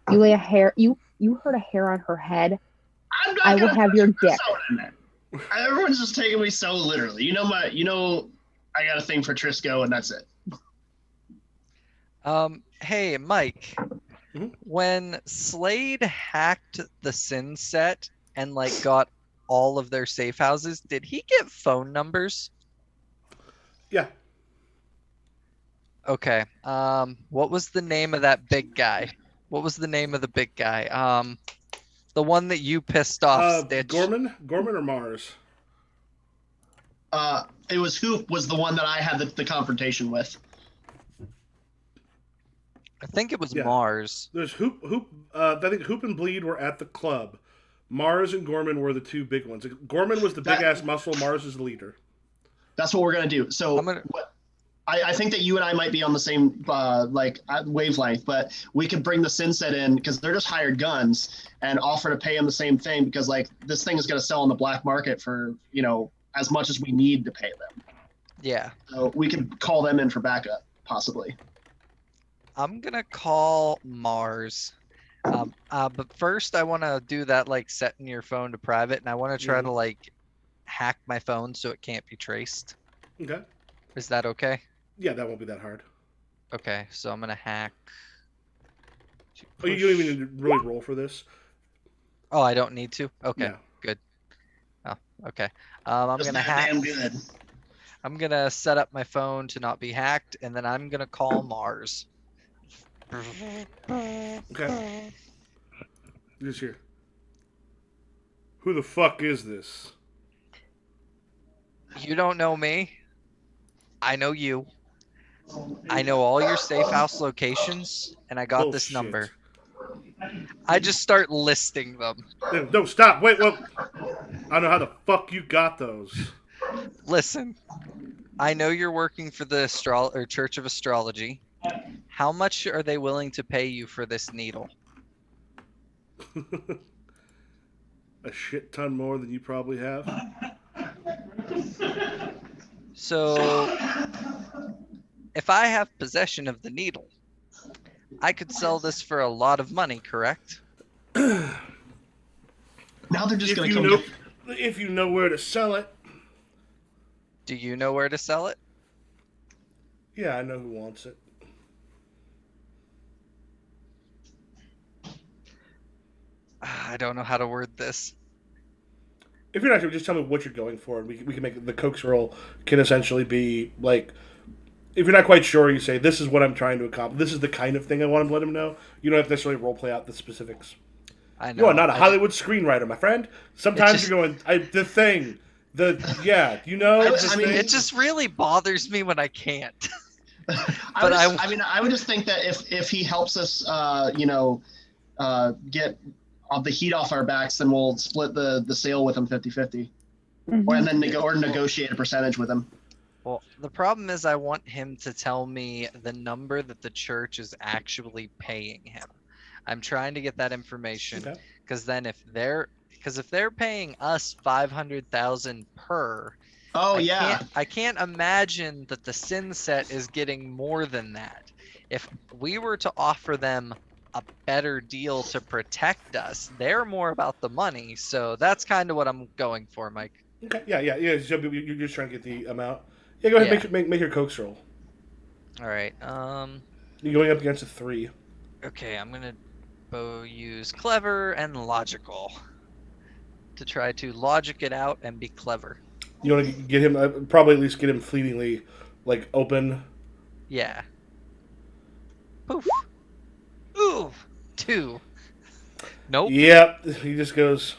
You lay a hair. You hurt a hair on her head. I will have your dick. Everyone's just taking me so literally. I got a thing for Trisco and that's it. Hey, Mike. Mm-hmm. When Slade hacked the Sin set and like got all of their safe houses, did he get phone numbers? Yeah. Okay. What was the name of that big guy? What was the name of the big guy? The one that you pissed off, Stitch. Gorman or Mars? It was Hoop was the one that I had the confrontation with. I think it was Mars. There's Hoop. I think Hoop and Bleed were at the club. Mars and Gorman were the two big ones. Gorman was the big ass muscle. Mars is the leader. That's what we're gonna do. So I think that you and I might be on the same wavelength, but we could bring the Synset in because they're just hired guns and offer to pay them the same thing because like this thing is gonna sell on the black market for as much as we need to pay them. Yeah. So we could call them in for backup, possibly. I'm gonna call Mars. But first I want to do that like setting your phone to private, and I want to try to like hack my phone so it can't be traced. Okay. Is that okay? Yeah, that won't be that hard. Okay, so I'm gonna hack. Oh, you don't even need to really roll for this. Oh, I don't need to. Okay, No. good. Oh, okay. I'm Just gonna that hack. damn good. I'm gonna set up my phone to not be hacked, and then I'm gonna call Mars. Okay. Just here. Who the fuck is this? You don't know me. I know you. I know all your safe house locations, and I got this Bullshit. number. I just start listing them. No, stop. Wait, well, I don't know how the fuck you got those. Listen, I know you're working for the Church of Astrology. How much are they willing to pay you for this needle? A shit ton more than you probably have. So, if I have possession of the needle, I could sell this for a lot of money, correct? Now they're just If gonna you come. know, if you know where to sell it. Do you know where to sell it? Yeah, I know who wants it. I don't know how to word this. If you're not sure, just tell me what you're going for, and we can make the Coke's roll can essentially be like, if you're not quite sure, you say, this is what I'm trying to accomplish. This is the kind of thing I want to let him know. You don't have to necessarily role play out the specifics. I know. You are not a Hollywood screenwriter, my friend. Sometimes you're going, the thing. It just really bothers me when I can't. I would just think that if he helps us, get the heat off our backs, then we'll split the sale with him 50-50. Mhm. And then negotiate a percentage with him. Well, the problem is I want him to tell me the number that the church is actually paying him. I'm trying to get that information because then if they're paying us 500,000 per, I can't imagine that the Synset is getting more than that. If we were to offer them a better deal to protect us, they're more about the money. So that's kind of what I'm going for, Mike. Okay, yeah. So you're just trying to get the amount. Yeah, go ahead, Yeah. make your Coke's roll. All right. You're going up against a 3. Okay, I'm gonna use clever and logical to try to logic it out and be clever. You want to get him, probably at least get him fleetingly, like, open. Yeah. Poof. Ooh, 2. Nope. Yep, he just goes.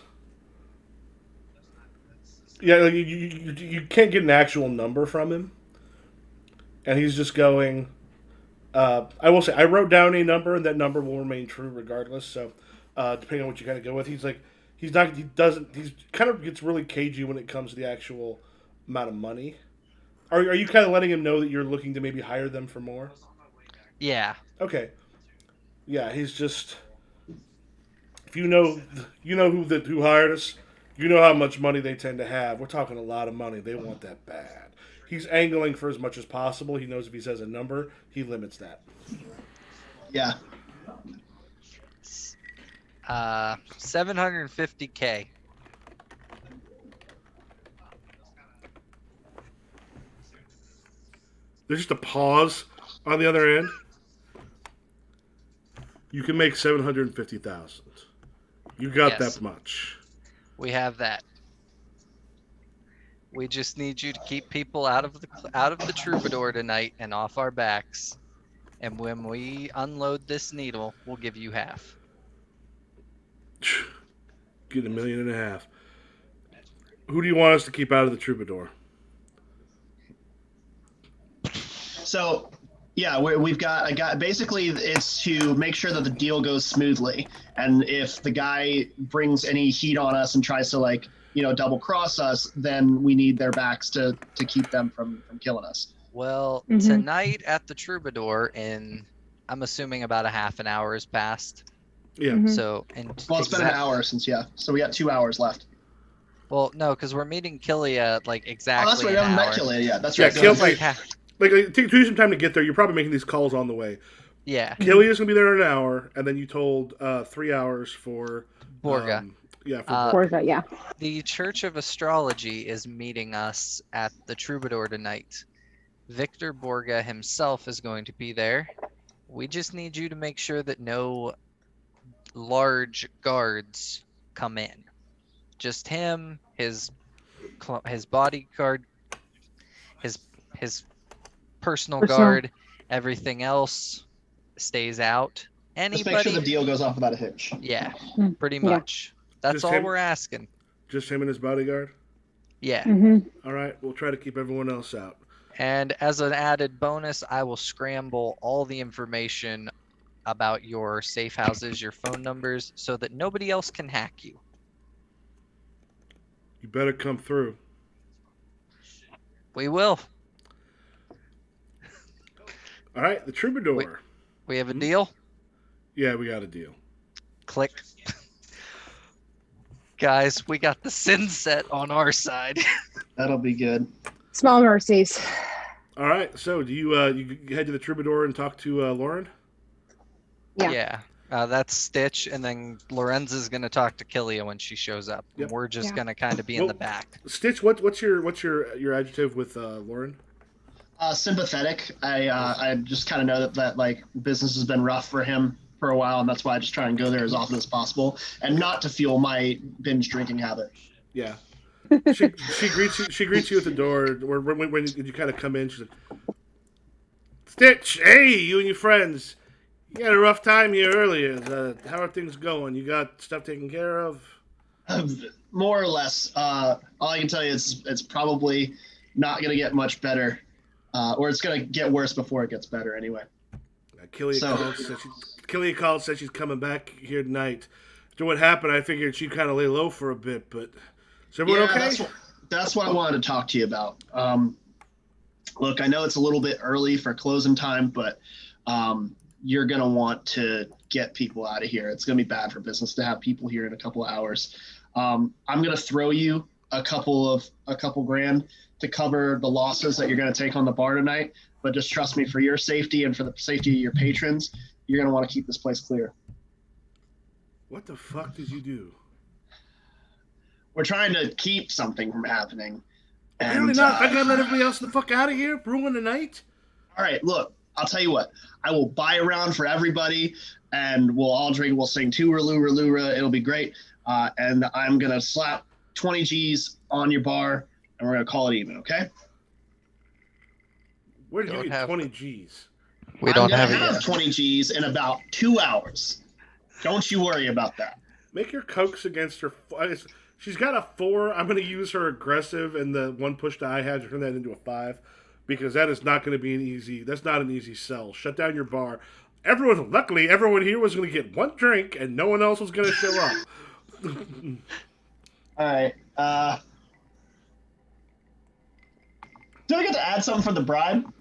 Yeah, like, you can't get an actual number from him, and he's just going. I will say I wrote down a number, and that number will remain true regardless. So, depending on what you kind of go with, he kind of gets really cagey when it comes to the actual amount of money. Are you kind of letting him know that you're looking to maybe hire them for more? Yeah. Okay. Yeah, he's just. If you know who hired us, you know how much money they tend to have. We're talking a lot of money. They want that bad. He's angling for as much as possible. He knows if he says a number, he limits that. Yeah. 750K. There's just a pause on the other end. You can make 750,000. You got Yes. that much. We have that. We just need you to keep people out of the troubadour tonight and off our backs. And when we unload this needle, we'll give you half. Get $1.5 million. Who do you want us to keep out of the troubadour? So Yeah, we've got. I got basically it's to make sure that the deal goes smoothly, and if the guy brings any heat on us and tries to like double cross us, then we need their backs to keep them from killing us. Well, Mhm. tonight at the Troubadour, I'm assuming about a half an hour has passed. Yeah. Mhm. So, and Well, it's been an hour since so we got 2 hours left. Well, no, because we're meeting Killia like exactly Oh, that's right. We an haven't met hour. Killia yet. That's Yeah, right. Kill- It's like Like, take you some time to get there. You're probably making these calls on the way. yeah, Killia's gonna be there in an hour, and then you told 3 hours for Borga. Yeah, for Uh, Forza, yeah. The Church of Astrology is meeting us at the Troubadour tonight. Victor Borga himself is going to be there. We just need you to make sure that no large guards come in. Just him, his bodyguard, his personal guard. Everything else stays out. Just make Anybody? sure the deal goes off without a hitch. Yeah, Mm, pretty yeah. much. That's Just all him? we're asking. just him and his bodyguard. Yeah. Hmm. All right, we'll try to keep everyone else out. And as an added bonus, I will scramble all the information about your safe houses, your phone numbers, so that nobody else can hack you. You better come through. We will. All right, the Troubadour. Wait. We have a deal? Yeah, we got a deal. Click. Guys, we got the sin set on our side. That'll be good. Small mercies. All right, so do you head to the Troubadour and talk to Lauren? Yeah. That's Stitch, and then Lorenza's gonna talk to Killia when she shows up. Yep. We're just Yeah. gonna kind of be in the back. Stitch, what's your adjective with Lauren? Sympathetic. I just kind of know that like business has been rough for him for a while, and that's why I just try and go there as often as possible, and not to fuel my binge drinking habit. Yeah. She greets you at the door. When you kind of come in, she's like, Stitch, hey, you and your friends. You had a rough time here earlier. How are things going? You got stuff taken care of? More or less. All I can tell you is it's probably not going to get much better, or it's going to get worse before it gets better anyway. Killia called, said she's coming back here tonight. After what happened, I figured she'd kind of lay low for a bit, but is everyone okay? That's what I wanted to talk to you about. Look, I know it's a little bit early for closing time, but you're going to want to get people out of here. It's going to be bad for business to have people here in a couple of hours. I'm going to throw you a couple grand to cover the losses that you're going to take on the bar tonight. But just trust me, for your safety and for the safety of your patrons, you're going to want to keep this place clear. What the fuck did you do? We're trying to keep something from happening. Apparently not. I gotta let everybody else the fuck out of here, ruin the night. All right, look, I'll tell you what. I will buy a round for everybody, and we'll all drink. We'll sing Tooraloo-Lura. It'll be great. And I'm going to slap 20 G's on your bar, and we're going to call it even, okay? Where did you get 20 G's? We don't have it it yet. 20 G's in about 2 hours. Don't you worry about that. Make your cokes against her. She's got a 4. I'm going to use her aggressive, and the one push that I had to turn that into a 5, because that is not going to be an easy. That's not an easy sell. Shut down your bar. Luckily, everyone here was going to get one drink, and no one else was going to show up. All right. Do I get to add something for the bribe?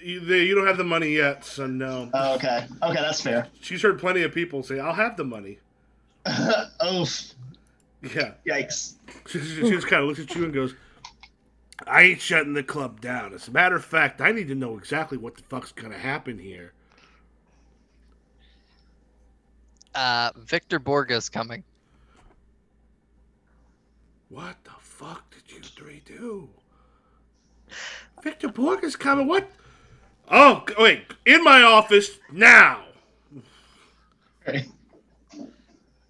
You don't have the money yet, so no. Okay, that's fair. She's heard plenty of people say, "I'll have the money." Oof. Yeah. Yikes. She just kind of looks at you and goes, "I ain't shutting the club down. As a matter of fact, I need to know exactly what the fuck's gonna happen here." Victor Borga's coming. What the fuck did you three do? Victor Borga's coming? What? Oh, wait. In my office now.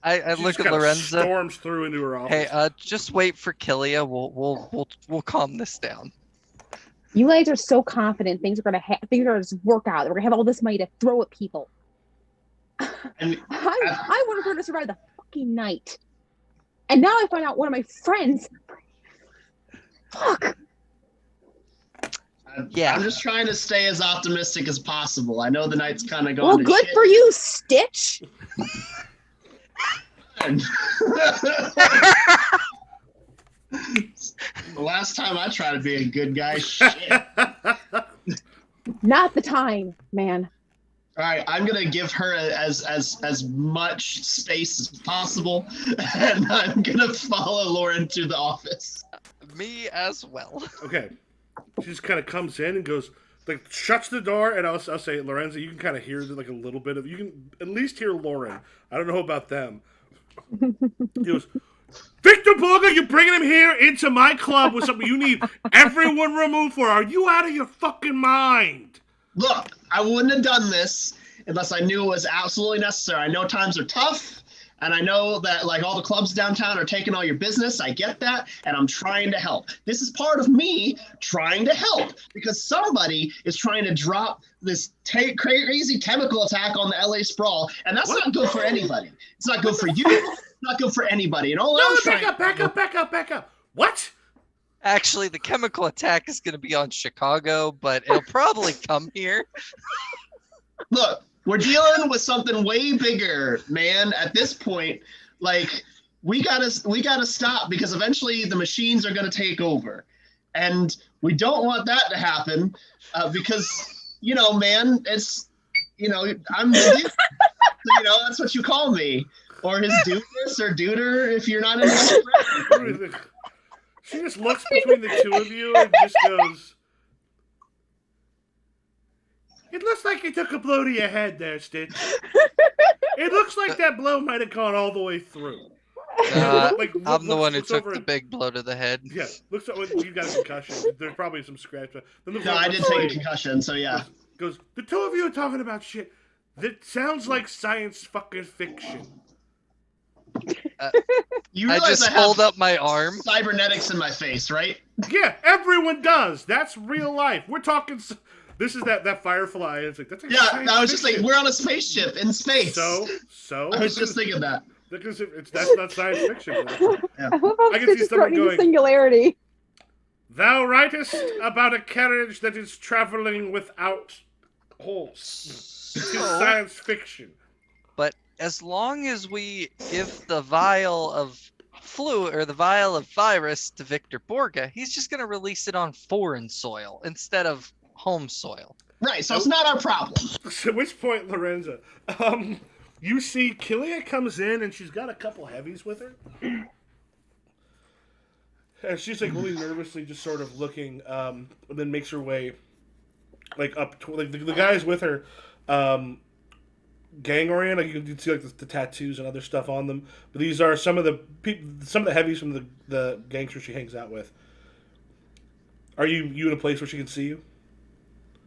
I She look just at kinda Lorenza. storms through into her office. Hey, just wait for Killia. We'll calm this down. You guys are so confident things are gonna just work out. We're gonna have all this money to throw at people. And I wanted her to survive the fucking night, and now I find out one of my friends. Fuck. Yeah. I'm just trying to stay as optimistic as possible. I know the night's kind of gone Well, to good shit. for you, Stitch. The last time I tried to be a good guy, shit. Not the time, man. All right, I'm gonna give her as much space as possible, and I'm gonna follow Lauren to the office. Me as well. Okay. She just kind of comes in and goes, like, shuts the door, and I'll say, Lorenza, you can kind of hear, like, a little bit of, you can at least hear Lauren. I don't know about them. He goes, Victor Borga, you're bringing him here into my club with something you need everyone removed for. Are you out of your fucking mind? Look, I wouldn't have done this unless I knew it was absolutely necessary. I know times are tough, and I know that like all the clubs downtown are taking all your business. I get that, and I'm trying to help. This is part of me trying to help because somebody is trying to drop this crazy chemical attack on the LA Sprawl, and that's not good for anybody. It's not good for you. It's not good for anybody. And all I'm trying Back up. What? Actually, the chemical attack is going to be on Chicago, but it'll probably come here. Look, we're dealing with something way bigger, man. At this point, like we gotta stop because eventually the machines are gonna take over, and we don't want that to happen because man, it's I'm the dude. So, that's what you call me, or his dudeness or duder if you're not in the She just looks between the two of you and just goes, it looks like you took a blow to your head there, Stitch. It looks like that blow might have gone all the way through. I'm the one who took the big blow to the head. Yeah, looks like you got a concussion. There's probably some scratch. No, I did take a concussion, so yeah. Goes, the two of you are talking about shit that sounds like science fucking fiction. You I realize just I have hold up my arm. cybernetics in my face, right? Yeah, everyone does. That's real life. We're talking. This is that Firefly. It's like that's like yeah. I was just like, we're on a spaceship in space. So. I was just thinking that. Because that's not science fiction. Yeah. I love how I can see someone going, singularity. Thou writest about a carriage that is traveling without holes. It is science fiction. But as long as we give the vial of flu or the vial of virus to Victor Borga, he's just going to release it on foreign soil instead of home soil. Right, so it's not our problem. At which point, Lorenza, you see Killia comes in and she's got a couple heavies with her. And she's like really nervously just sort of looking, and then makes her way like up to like the guys with her, gang oriented. Like you can see like the tattoos and other stuff on them. But these are some of the heavies from the gangsters she hangs out with. Are you in a place where she can see you?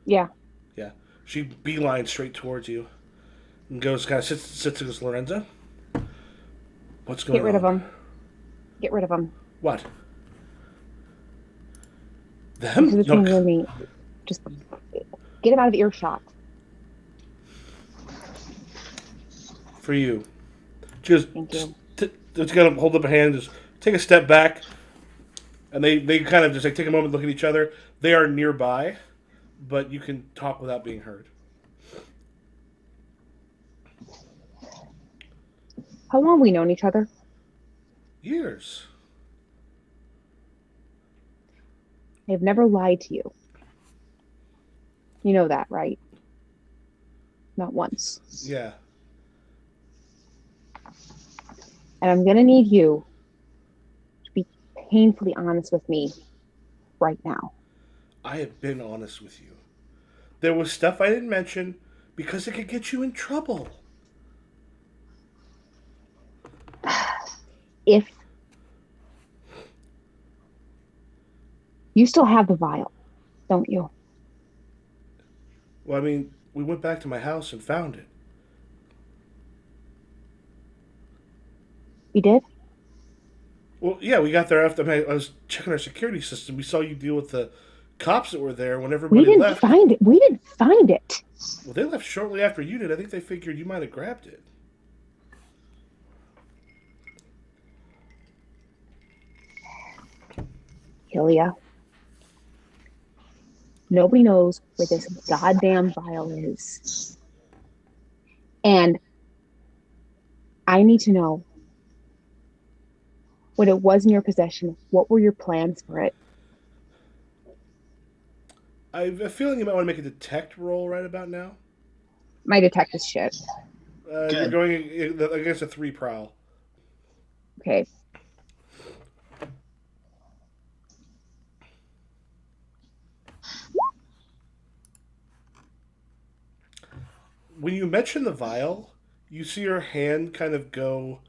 Yeah. Yeah. She beelines straight towards you and goes kind of sits against Lorenza. What's going on? Get rid of him. Get rid of him. What? Them? This is between you and me. Just get him out of earshot. For you. Just Thank you. Just gotta hold up a hand, just take a step back, and they kind of just like take a moment to look at each other. They are nearby, but you can talk without being heard. How long have we known each other? Years. I've never lied to you. You know that, right? Not once. Yeah. And I'm going to need you to be painfully honest with me right now. I have been honest with you. There was stuff I didn't mention because it could get you in trouble. If you still have the vial, don't you? Well, I mean, we went back to my house and found it. We did? Well, yeah, we got there after I was checking our security system. We saw you deal with the cops that were there when everybody We didn't left. find it. We didn't find it. Well, they left shortly after you did. I think they figured you might have grabbed it. Ilya, Nobody knows where this goddamn vial is. And I need to know when it was in your possession, what were your plans for it? I have a feeling you might want to make a detect roll right about now. My detect is shit. You're going against a 3 prowl. Okay. When you mention the vial, you see her hand kind of go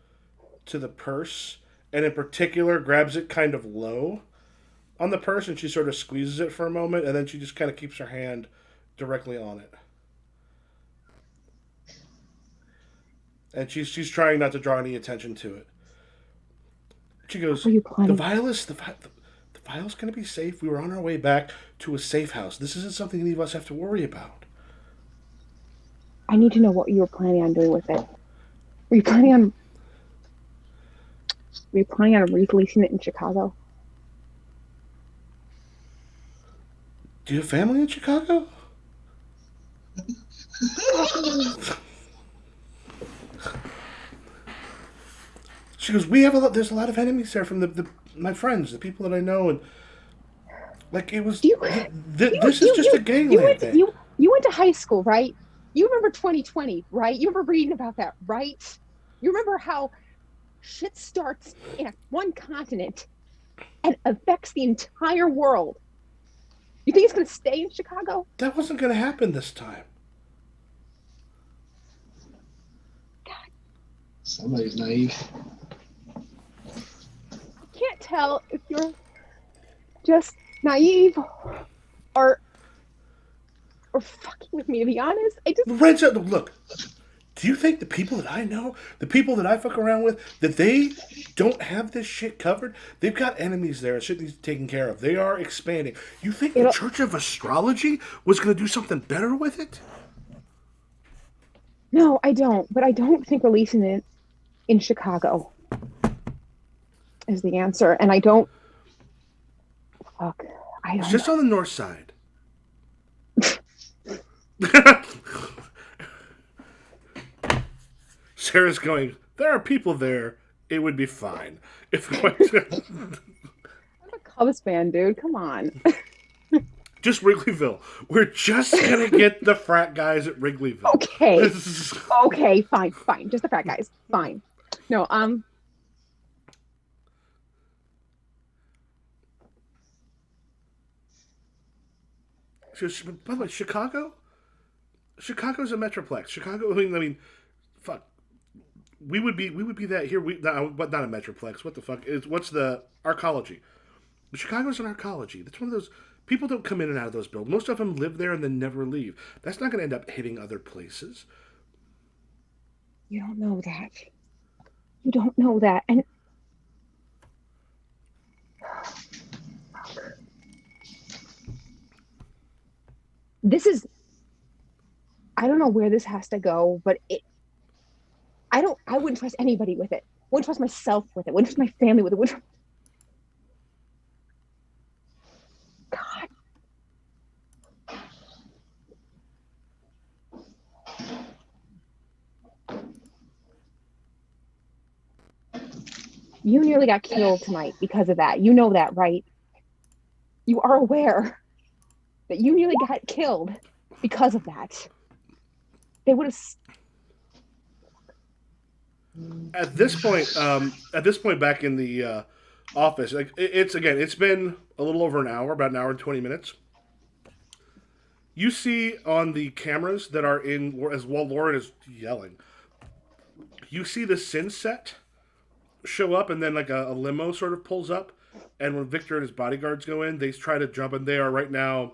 to the purse, and in particular grabs it kind of low on the purse, and she sort of squeezes it for a moment, and then she just kind of keeps her hand directly on it. And she's trying not to draw any attention to it. She goes, What were you "The planning? vial is the vial's going to be safe. We were on our way back to a safe house. This isn't something any of us have to worry about." I need to know what you were planning on doing with it. Were you planning on releasing it in Chicago? Do you have family in Chicago? She goes, "We have there's a lot of enemies there from my friends, the people that I know, and like it was. This is just a gangland thing." You went to high school, right? You remember 2020, right? You remember reading about that, right? You remember how shit starts in one continent and affects the entire world. You think it's going to stay in Chicago? That wasn't going to happen this time. Somebody's naive. I can't tell if you're just naive or fucking with me, to be honest. Lorenzo, look. Do you think the people that I know, the people that I fuck around with, that they don't have this shit covered? They've got enemies there, shit needs taken care of. They are expanding. You think the Church of Astrology was going to do something better with it? No, I don't. But I don't think releasing it in Chicago is the answer. And I don't. Fuck. I don't. It's just on the north side. Sarah's going, "There are people there. It would be fine." If I'm a Cubs fan, dude. Come on. Just Wrigleyville. We're just going to get the frat guys at Wrigleyville. Okay. Okay, fine. Just the frat guys. Fine. No, By the way, Chicago's a metroplex. Chicago, I mean, fuck. We would be that here. But not a metroplex. What the fuck is? What's the arcology? Chicago's an arcology. That's one of those people don't come in and out of those buildings. Most of them live there and then never leave. That's not going to end up hitting other places. you don't know that. You don't know that. And this is, I don't know where this has to go, but I wouldn't trust anybody with it. Wouldn't trust myself with it. Wouldn't trust my family with it. God. You nearly got killed tonight because of that. You know that, right? You are aware that you nearly got killed because of that. They would have. At this point, back in the office, like it's been a little over an hour, about an hour and 20 minutes. You see on the cameras that are in, as while Lauren is yelling, you see the Sin set show up, and then like a limo sort of pulls up, and when Victor and his bodyguards go in, they try to jump, and they are right now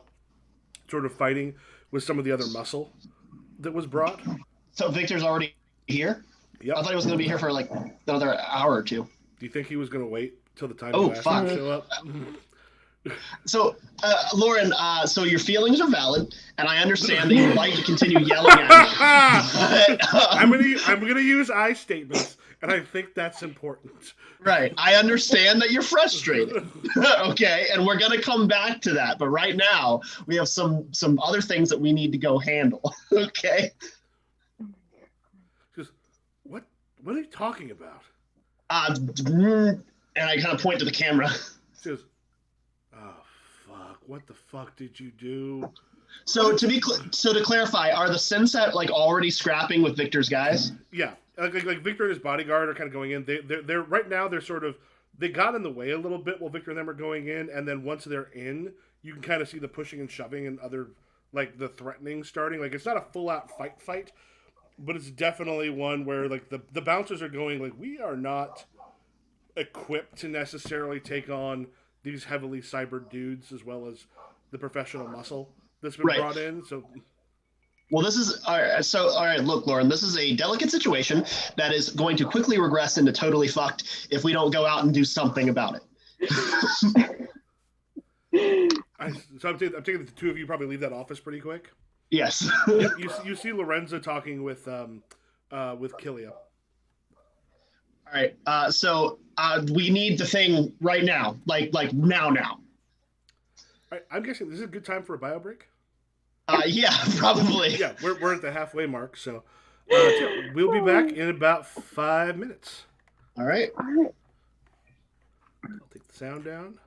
sort of fighting with some of the other muscle that was brought. So Victor's already here? Yep. I thought he was going to be here for like another hour or two. Do you think he was going to wait till the time Oh, you asked fuck. him to show up? So, Lauren, so your feelings are valid, and I understand that you'd like to continue yelling at me. But, I'm gonna use I statements, and I think that's important. right, I understand that you're frustrated. Okay, and we're gonna come back to that. But right now, we have some other things that we need to go handle. Okay. Just what are you talking about? And I kind of point to the camera. Just oh fuck! What the fuck did you do? So to clarify, are the Synset like already scrapping with Victor's guys? Yeah, like Victor and his bodyguard are kind of going in. They're right now. They're sort of they got in the way a little bit while Victor and them are going in, and then once they're in, you can kind of see the pushing and shoving and other like the threatening starting. Like it's not a full out fight, but it's definitely one where like the bouncers are going like we are not equipped to necessarily take on these heavily cyber dudes as well as the professional muscle that's been Right. brought in. So Well, this is all right. So, all right, look, Lauren, this is a delicate situation that is going to quickly regress into totally fucked if we don't go out and do something about it. I'm taking the two of you probably leave that office pretty quick. Yes. Yep, you see Lorenzo talking with Killia. All right. So we need the thing right now, like now. I'm guessing this is a good time for a bio break. Yeah, probably. Yeah, we're at the halfway mark, so we'll be back in about 5 minutes. All right. All right. I'll take the sound down.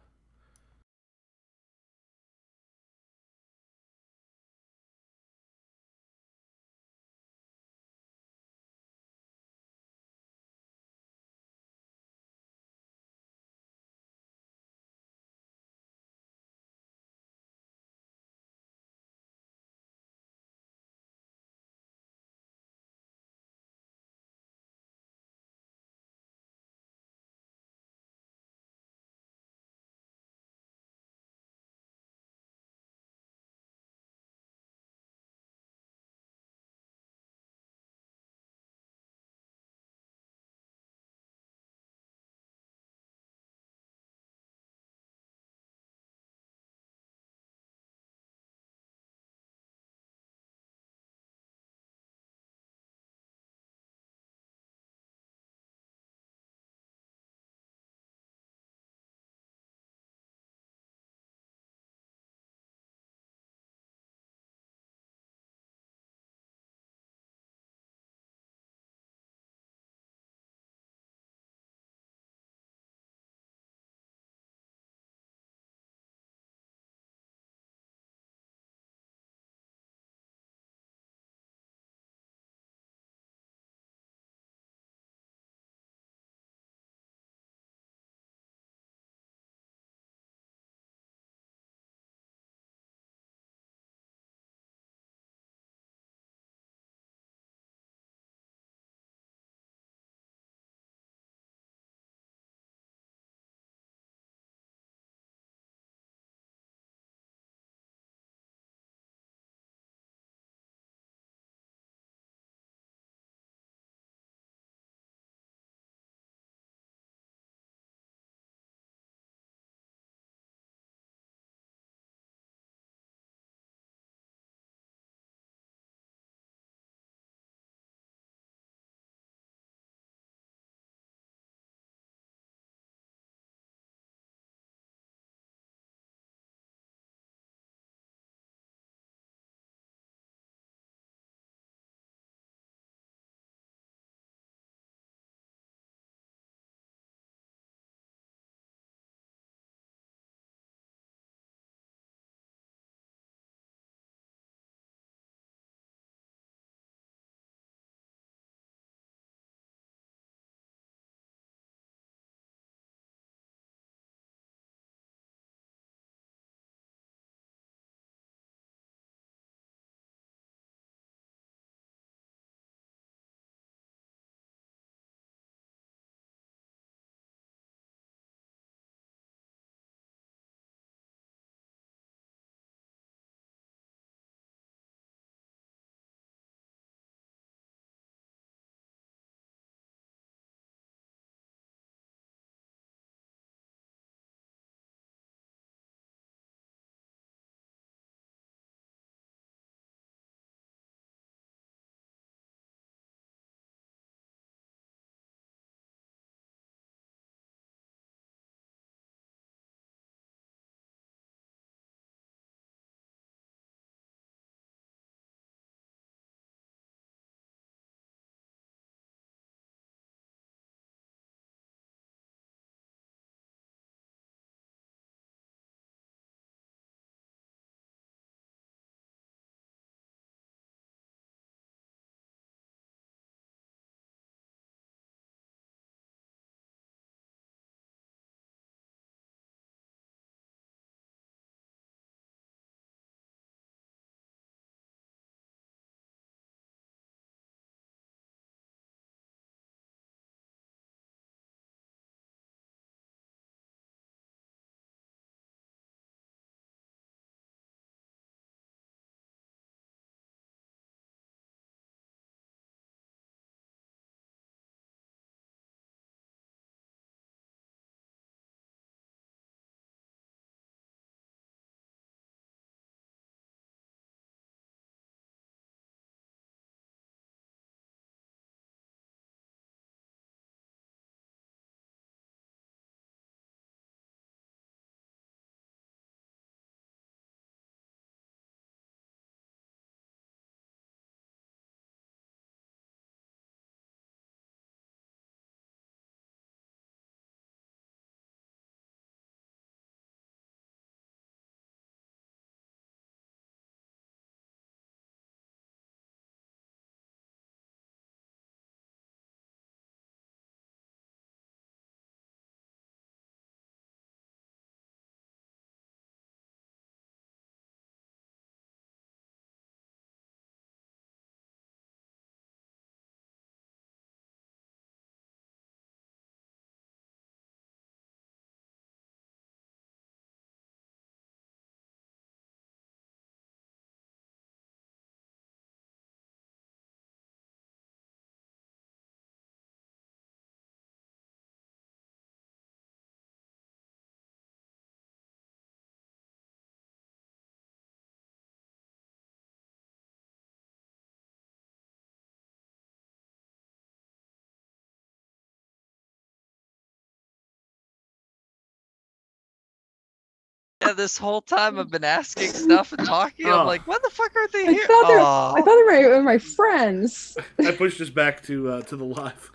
this whole time I've been asking stuff and talking. Oh. I'm like, why the fuck aren't they I here? thought they were my friends. I pushed us back to the live.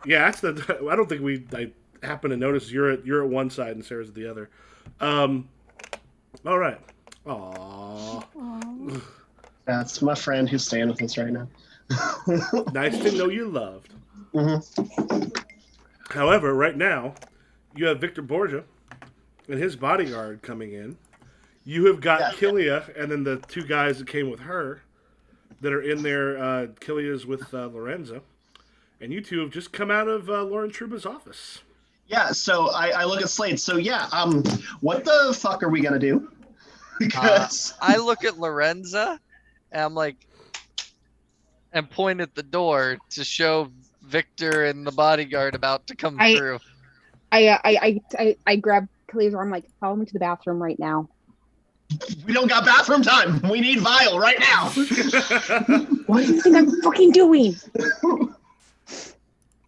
Yeah, that's the. I don't think I happen to notice you're at one side and Sarah's at the other. All right. Aww. That's my friend who's staying with us right now. Nice to know you're loved. Mm-hmm. However, right now, you have Victor Borgia and his bodyguard coming in. You have got Killia, and then the two guys that came with her that are in there. Killia's with Lorenza. And you two have just come out of Lauren Truba's office. Yeah, so I look at Slade. So yeah, what the fuck are we gonna do? Because I look at Lorenza, and I'm like, and point at the door to show Victor and the bodyguard about to come through. I grab Kalia's arm, like, follow me to the bathroom right now. we don't got bathroom time. We need vial right now. What do you think I'm fucking doing?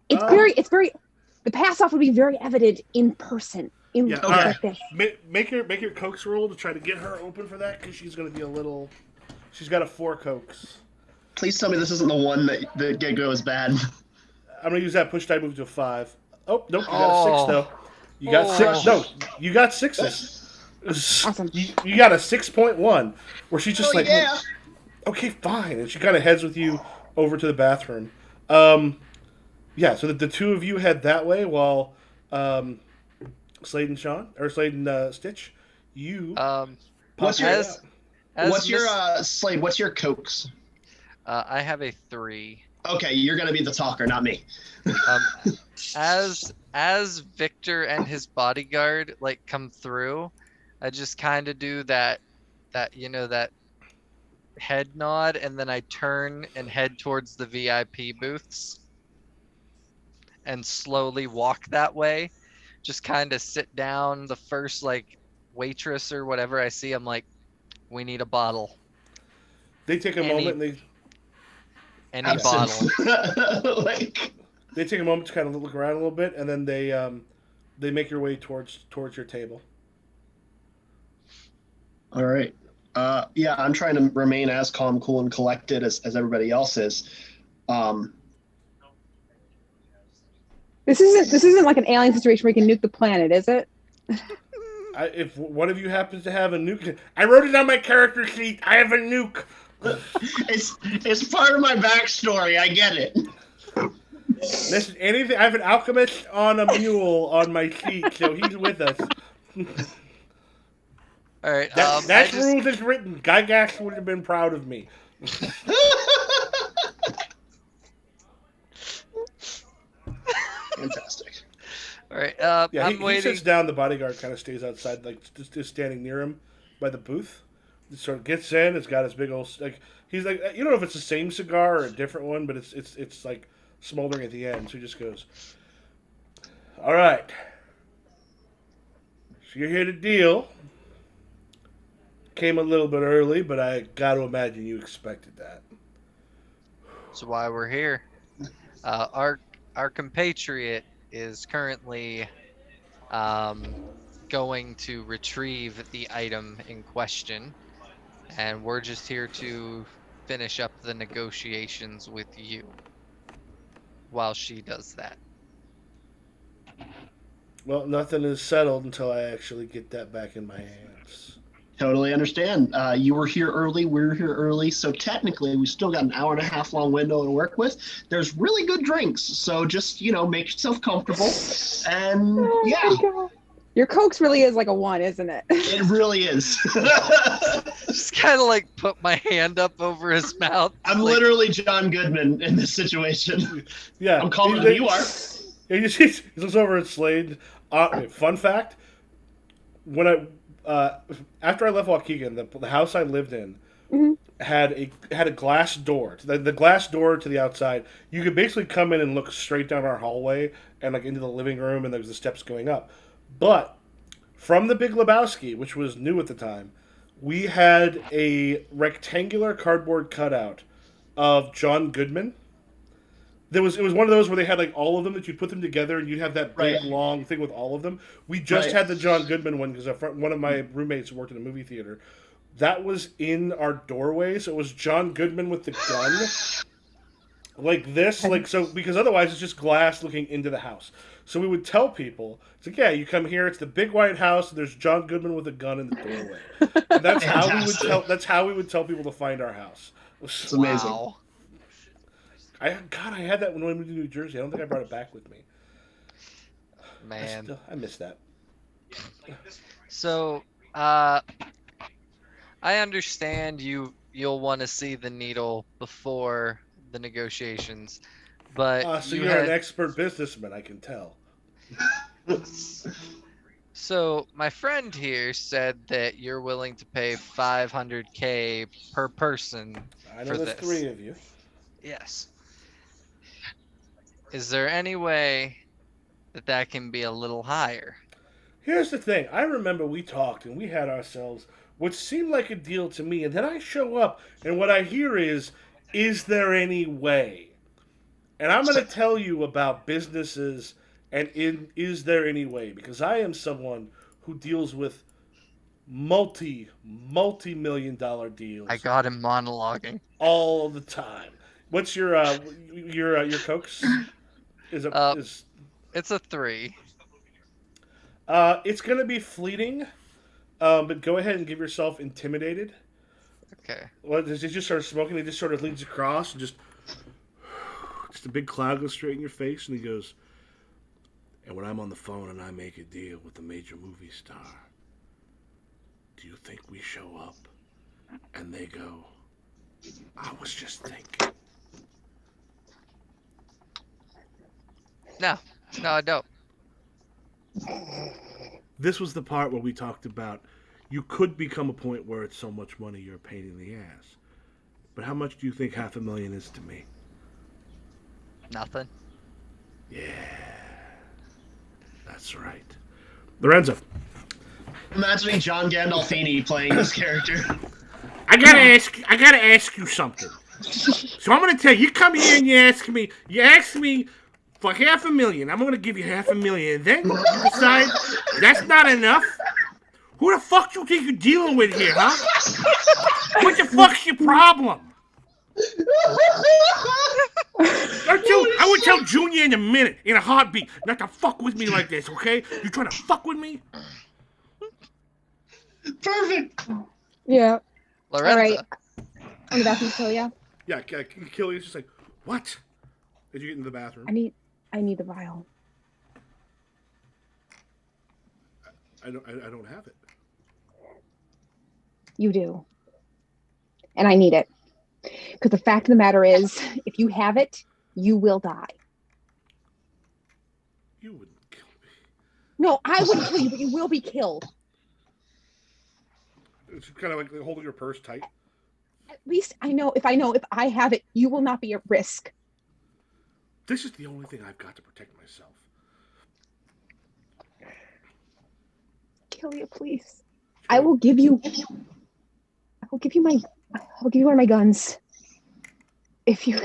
It's very. The pass off would be very evident in person. Like this. Make your cokes roll to try to get her open for that, because she's going to be a little. She's got a 4 cokes. Please tell me this isn't the one that goes bad. I'm going to use that push die move to a 5. Oh, nope, you got a 6 though. You got 6. No, you got 6s. Awesome. You got a 6.1 where she's just yeah. Okay, fine, and she kind of heads with you over to the bathroom. Yeah, so the two of you head that way while Slade and Stitch, you. What's your Slade? What's your cokes? I have a 3. Okay, you're gonna be the talker, not me. As Victor and his bodyguard like come through, I just kind of do that head nod, and then I turn and head towards the VIP booths and slowly walk that way. Just kind of sit down. The first like waitress or whatever I see, I'm like, we need a bottle. They take a moment and any bottle. They take a moment to kind of look around a little bit, and then they make your way towards your table. All right. Yeah, I'm trying to remain as calm, cool, and collected as everybody else is. This isn't like an alien situation where you can nuke the planet, is it? If one of you happens to have a nuke, I wrote it on my character sheet. I have a nuke. It's part of my backstory. I get it. Listen, anything. I have an alchemist on a mule on my sheet, so he's with us. All right. That rules is written. Gygax would have been proud of me. Fantastic. All right. Yeah, I'm waiting. He sits down. The bodyguard kind of stays outside, like just standing near him by the booth. He sort of gets in. It's got his big old like. He's like, you don't know if it's the same cigar or a different one, but it's like smoldering at the end. So he just goes, "All right. So you're here to deal. Came a little bit early, but I got to imagine you expected that." That's why we're here. Our compatriot is currently going to retrieve the item in question, and we're just here to finish up the negotiations with you while she does that. Well, nothing is settled until I actually get that back in my hands. Totally understand. You were here early. We're here early. So technically, we still got an hour and a half long window to work with. There's really good drinks. So just, make yourself comfortable. And Your Cokes really is like a 1, isn't it? It really is. Just kind of like put my hand up over his mouth. I'm literally John Goodman in this situation. Yeah. I'm calmer than you are. He looks over at Slade. Fun fact, when after I left Waukegan, the house I lived in had a glass door. The glass door to the outside. You could basically come in and look straight down our hallway and like into the living room, and there was the steps going up. But from the Big Lebowski, which was new at the time, we had a rectangular cardboard cutout of John Goodman It was one of those where they had like all of them that you'd put them together and you'd have that big Right. long thing with all of them. We just Right. had the John Goodman one because one of my roommates worked in a movie theater. That was in our doorway, so it was John Goodman with the gun, like this, like so because otherwise it's just glass looking into the house. So we would tell people, it's like, yeah, you come here, it's the big white house, and there's John Goodman with a gun in the doorway. And that's how we would Fantastic. tell. That's how we would tell people to find our house. It's amazing. Wow. I had that when we moved to New Jersey. I don't think I brought it back with me. Man. I miss that. So, I understand you'll want to see the needle before the negotiations, but So you you're had, an expert businessman, I can tell. so my friend here said that you're willing to pay 500K per person. I For know there's this. 3 of you. Yes. Is there any way that can be a little higher? Here's the thing. I remember we talked and we had ourselves what seemed like a deal to me, and then I show up and what I hear is there any way? And I'm going to tell you about businesses and is there any way? Because I am someone who deals with multi-million dollar deals I got him monologuing. all the time. What's your Cokes? Is Uh, it is It's a 3. it's gonna be fleeting, but go ahead and give yourself intimidated. Okay. Well, he just starts smoking. He just sort of leans across and just a big cloud goes straight in your face, and he goes, "And when I'm on the phone and I make a deal with a major movie star, do you think we show up?" And they go, "I was just thinking." No, I don't. This was the part where we talked about you could become a point where it's so much money you're a pain in the ass. But how much do you think $500,000 is to me? Nothing. Yeah, that's right. Lorenzo. Imagining John Gandolfini playing this character. I gotta ask you something. So I'm gonna tell you, you come here and you ask me for $500,000. I'm gonna give you $500,000. And then you decide that's not enough. Who the fuck do you think you're dealing with here, huh? What the fuck's your problem? I would tell Junior in a minute, in a heartbeat, not to fuck with me like this, okay? You trying to fuck with me? Perfect. Yeah. Lorenzo. All right. On the bathroom still, yeah. Yeah, Achilles just like, what? Did you get into the bathroom? I need the vial. I don't have it. You do. And I need it. Because the fact of the matter is, if you have it, you will die. You wouldn't kill me. No, I wouldn't kill you, but you will be killed. It's kind of like holding your purse tight. At least I know if I have it, you will not be at risk. This is the only thing I've got to protect myself. Kill you, please. I will give you one of my guns. If you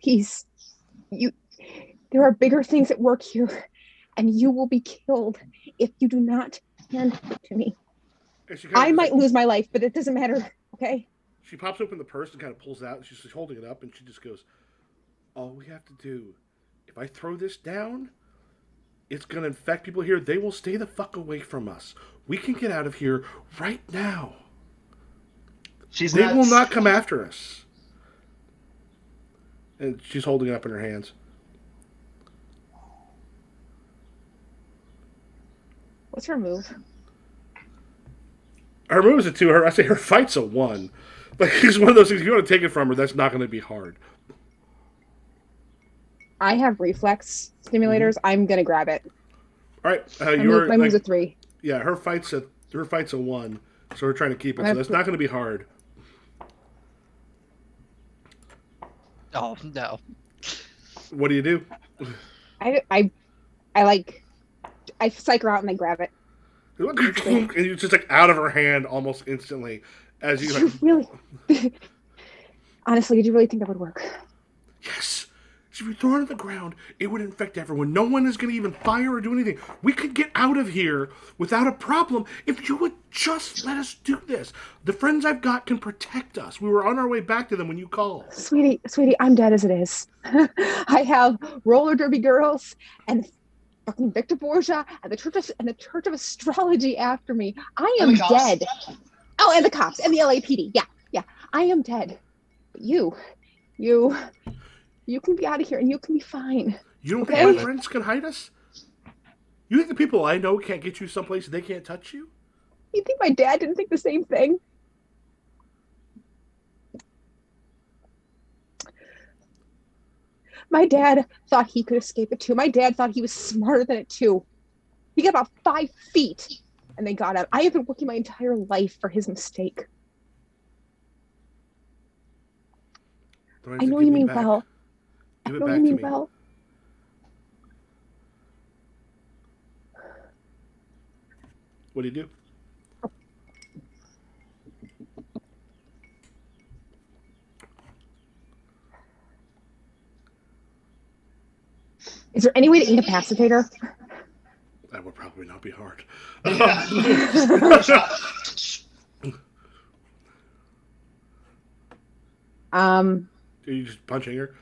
please, there are bigger things at work here, and you will be killed if you do not hand it to me. I might lose my life, but it doesn't matter, okay? She pops open the purse and kind of pulls out, and she's just holding it up, and she just goes, "All we have to do, if I throw this down, it's going to infect people here. They will stay the fuck away from us. We can get out of here right now. They will not come after us." And she's holding it up in her hands. What's her move? Her move is a 2. I say her fight's a 1. Like, it's one of those things, if you want to take it from her, that's not going to be hard. I have reflex stimulators. I'm gonna grab it. All right, My move's a 3. Yeah, her fight's a 1, so we're trying to keep it. So that's not going to be hard. Oh no. What do you do? I psych her out and then grab it. And you're just like out of her hand almost instantly as you like. Really? Honestly, did you really think that would work? Yes, So if you throw it on the ground, it would infect everyone. No one is going to even fire or do anything. We could get out of here without a problem if you would just let us do this. The friends I've got can protect us. We were on our way back to them when you called. Sweetie, I'm dead as it is. I have roller derby girls and fucking Victor Borgia and the Church of Astrology after me. I am dead. Oh, and the cops and the LAPD. Yeah. I am dead. But you can be out of here and you can be fine. You don't think my friends can hide us? You think the people I know can't get you someplace they can't touch you? You think my dad didn't think the same thing? My dad thought he could escape it too. My dad thought he was smarter than it too. He got about 5 feet and they got out. I have been working my entire life for his mistake. I know you mean well. Give it back to me. Well. What do you do? Is there any way to incapacitate her? That would probably not be hard. Are you just punching her?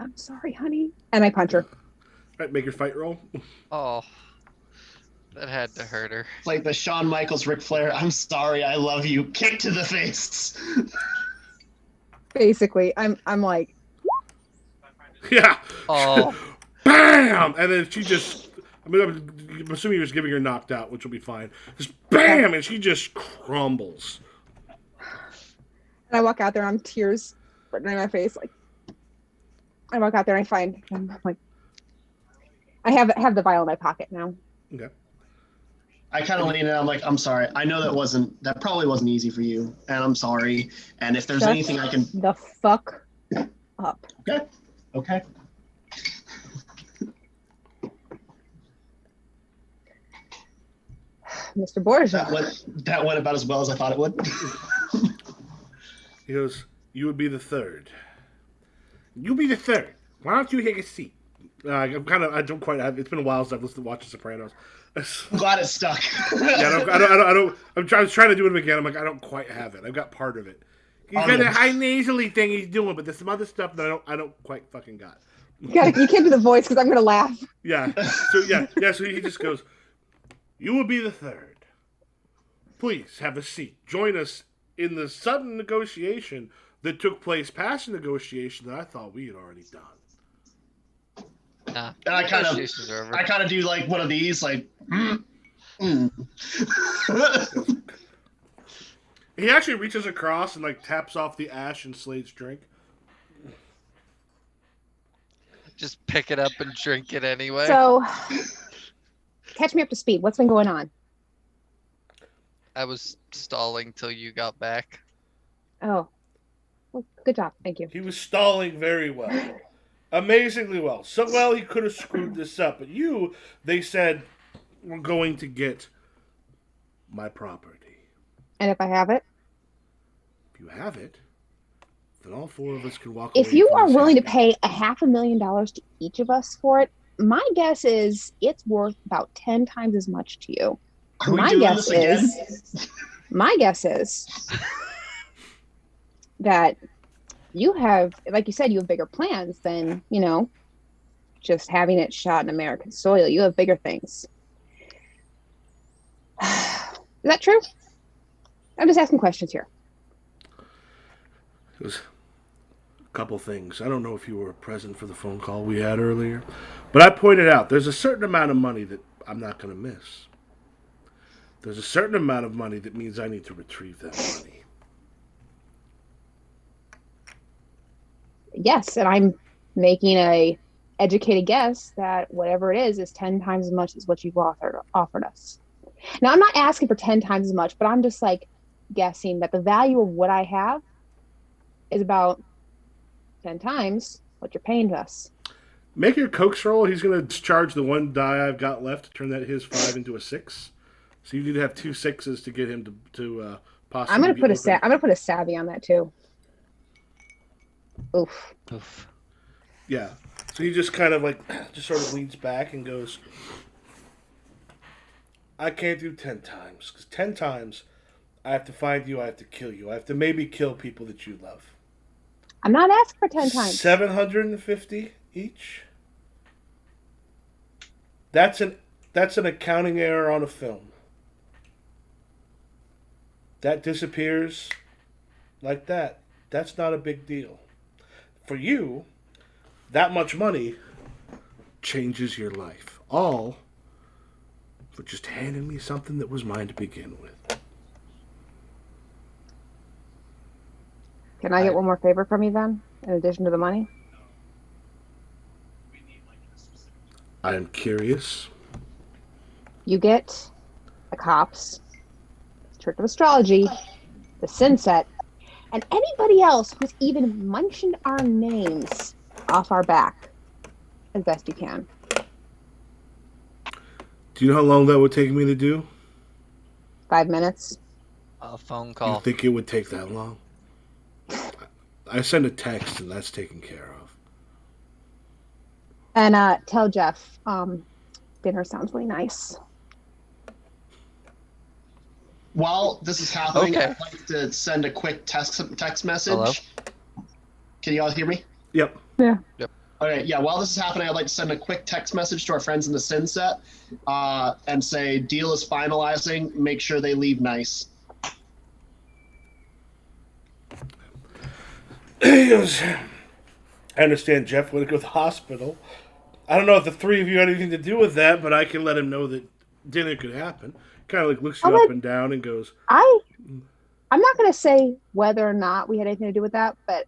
I'm sorry, honey. And I punch her. Right, make your fight roll. Oh, that had to hurt her. It's like the Shawn Michaels Ric Flair, I'm sorry, I love you, kick to the face. Basically, I'm like, Yeah. Oh. Bam! And then she just... I'm assuming you're just giving her knocked out, which will be fine. Just bam! And she just crumbles. and I walk out there, I'm tears running down my face. Like, I walk out there and I find, I'm like, I have the vial in my pocket now. Okay. I kind of lean in. I'm like, I'm sorry. I know that probably wasn't easy for you, and I'm sorry. And if there's Shut anything I can, the fuck up. Okay. Mr. Borgia. That went about as well as I thought it would. He goes, you would be the third. You be the third. Why don't you take a seat? I don't quite have. It's been a while since I've watched The Sopranos. I'm glad it stuck. Yeah, I don't. I was trying to do it again. I'm like, I don't quite have it. I've got part of it. He's got a high nasally thing he's doing, but there's some other stuff that I don't quite fucking got. You can't do the voice because I'm gonna laugh. Yeah. So he just goes, you will be the third. Please have a seat. Join us in the sudden negotiation that took place past the negotiation that I thought we had already done. And I kind of do like one of these, like. He actually reaches across and like taps off the ash in Slade's drink. Just pick it up and drink it anyway. So, catch me up to speed. What's been going on? I was stalling till you got back. Oh, well, good job. Thank you. He was stalling very well. Amazingly well. So well he could have screwed this up. But they said, we're going to get my property. And if I have it? If you have it, then all four of us can walk away. If you are willing to happy. pay $500,000 to each of us for it, my guess is it's worth about 10 times as much to you. My guess is that you have, like you said, you have bigger plans than, just having it shot in American soil. You have bigger things. Is that true? I'm just asking questions here. It was a couple things. I don't know if you were present for the phone call we had earlier, but I pointed out there's a certain amount of money that I'm not going to miss. There's a certain amount of money that means I need to retrieve that money. Yes, and I'm making a educated guess that whatever it is 10 times as much as what you've offered us. Now, I'm not asking for 10 times as much, but I'm just like guessing that the value of what I have is about 10 times what you're paying to us. Make your coax roll. He's going to charge the one die I've got left to turn his 5 into a 6. So you need to have 2 6s to get him to possibly. I'm going to put a savvy on that too. Oof. Oof. Yeah. So he just kind of like, just sort of leans back and goes, I can't do 10 times. Because 10 times, I have to find you, I have to kill you. I have to maybe kill people that you love. I'm not asking for 10 times. 750 each? That's an accounting error on a film. That disappears like that. That's not a big deal. For you, that much money changes your life. All for just handing me something that was mine to begin with. Can I get one more favor from you then, in addition to the money? I am curious. You get the cops, Church of Astrology, the Sin Set, and anybody else who's even mentioned our names off our back as best you can. Do you know how long that would take me to do? 5 minutes. A phone You call. think it would take that long? I send a text and that's taken care of. And tell Jeff, dinner sounds really nice. While this is happening, Okay. I'd like to send a quick text message. Hello? Can you all hear me? Yep. Yeah. Okay, yeah, while this is happening, I'd like to send a quick text message to our friends in the Sin Set and say, deal is finalizing, make sure they leave nice. He goes, I understand Jeff went to go to the hospital. I don't know if the three of you had anything to do with that, but I can let him know that dinner could happen. Kind of like looks you up and down and goes, I'm not going to say whether or not we had anything to do with that, but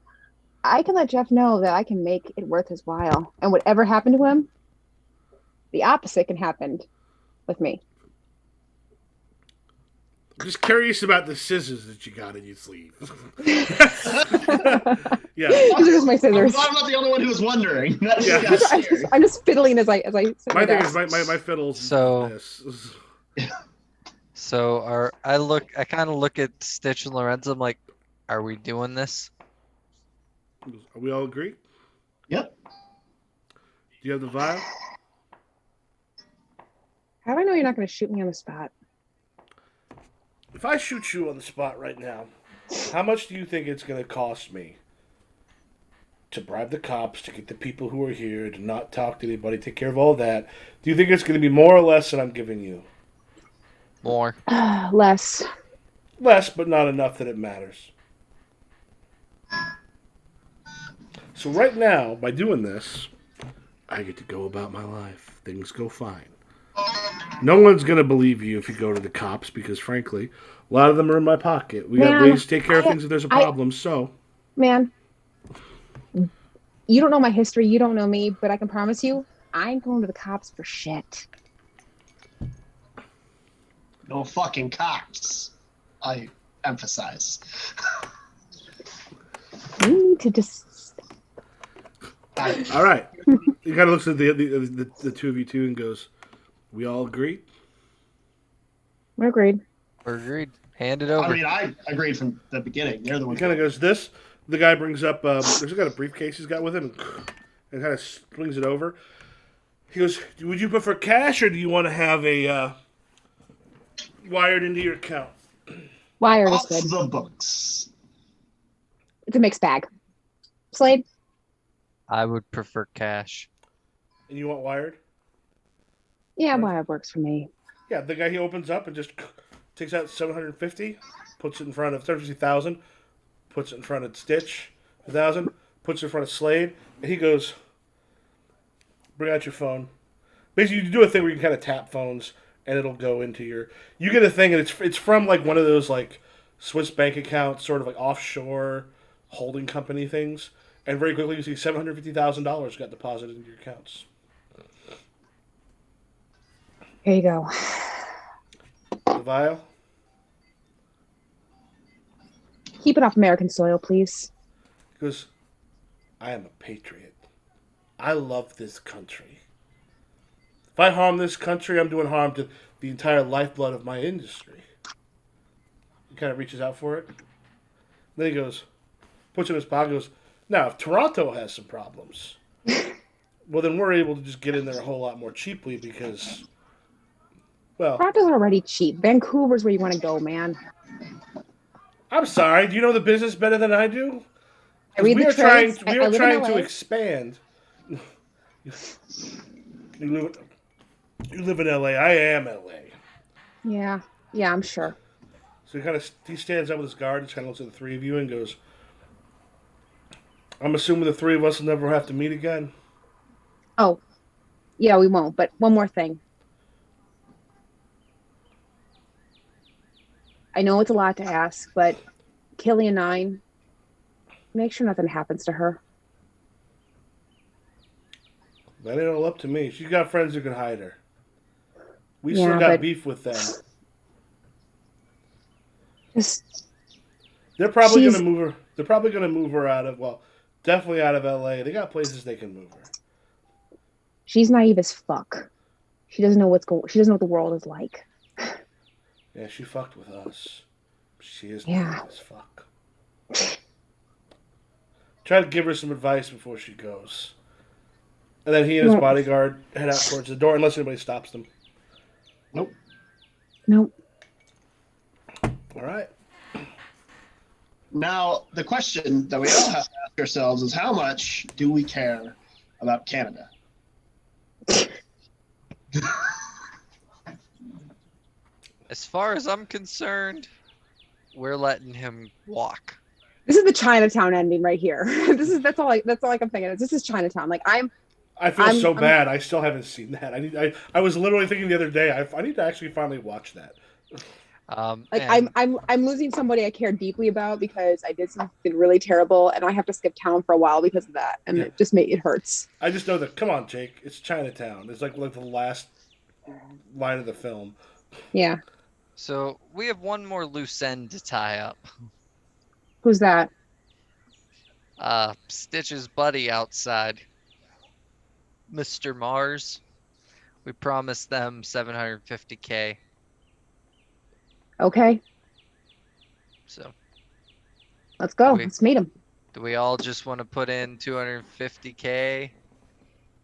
I can let Jeff know that I can make it worth his while. And whatever happened to him, the opposite can happen with me. I'm just curious about the scissors that you got in your sleeve. Yeah. These are just my scissors. I'm not the only one who was wondering. That's Yeah. kind of scary. I'm just fiddling as I sit My thing down. is my fiddle's So- this. So I kind of look at Stitch and Lorenzo. I'm like, are we doing this? Are we all agree? Yep. Do you have the vial? How do I know you're not going to shoot me on the spot? If I shoot you on the spot right now, how much do you think it's going to cost me to bribe the cops, to get the people who are here, to not talk to anybody, take care of all that? Do you think it's going to be more or less than I'm giving you? More. Less. Less, but not enough that it matters. So right now, by doing this, I get to go about my life. Things go fine. No one's going to believe you if you go to the cops because, frankly, a lot of them are in my pocket. We got Man, ways to take care of things if there's a problem, so... Man, you don't know my history. You don't know me, but I can promise you, I ain't going to the cops for shit. No fucking cops. I emphasize. You need to just... All right. He kind of looks at the two of you two and goes, "We all agree?" We're agreed. We're agreed. Hand it over. I mean, I agreed from the beginning. They're the He ones. kind of goes, "This." The guy brings up, there's got a briefcase he's got with him and kind of swings it over. He goes, "Would you prefer cash or do you want to have a wired into your account?" Wired is Off good. the books. It's a mixed bag. Slade? I would prefer cash. And you want wired? Yeah, Right. wired works for me. Yeah, the guy he opens up and just takes out 750, puts it in front of 750,000, puts it in front of Stitch, 1,000, puts it in front of Slade, and he goes, "Bring out your phone." Basically, you do a thing where you can kind of tap phones, and it'll go into your. You get a thing, and it's from like one of those like Swiss bank accounts, sort of like offshore holding company things, and very quickly you see $750,000 got deposited into your accounts. Here you go. The vial. Keep it off American soil, please. He goes, "I am a patriot. I love this country. If I harm this country, I'm doing harm to the entire lifeblood of my industry." He kind of reaches out for it. Then he goes, puts it in his pocket, goes, Now, if Toronto has some problems, well, then we're able to just get in there a whole lot more cheaply because, well, Toronto's already cheap. Vancouver's where you want to go, man. I'm sorry. Do you know the business better than I do? I read We the are trying. trades. We I are live trying in to LA. expand. You live in LA. I am LA. Yeah, I'm sure. So he stands up with his guard and kind of looks at the three of you and goes, "I'm assuming the three of us will never have to meet again." Oh, yeah, we won't. But one more thing. I know it's a lot to ask, but Killian 9, make sure nothing happens to her. That ain't all up to me. She's got friends who can hide her. We Yeah, still got but- beef with them. Just They're probably She's- gonna move her. They're probably gonna move her out of definitely out of LA. They got places they can move her. she's naive as fuck. She doesn't know she doesn't know what the world is like. Yeah, she fucked with us. She is Yeah. naive as fuck. Try to give her some advice before she goes. And then he and his Well- bodyguard head out towards the door unless anybody stops them. Nope. Nope. All right. Now, the question that we all have to ask ourselves is how much do we care about Canada? As far as I'm concerned, we're letting him walk. This is the Chinatown ending right here. That's all I can think of. This is Chinatown. Like I feel I'm- so I'm- bad. I still haven't seen that. I was literally thinking the other day. I need to actually finally watch that. And I'm losing somebody I care deeply about because I did something really terrible and I have to skip town for a while because of that, and it hurts. I just know that. Come on, Jake. It's Chinatown. It's like the last line of the film. Yeah. So we have one more loose end to tie up. Who's that? Stitch's buddy outside, Mr. Mars. We promised them 750K. Okay, So let's go. Wait. Let's meet him. do we all just want to put in 250K,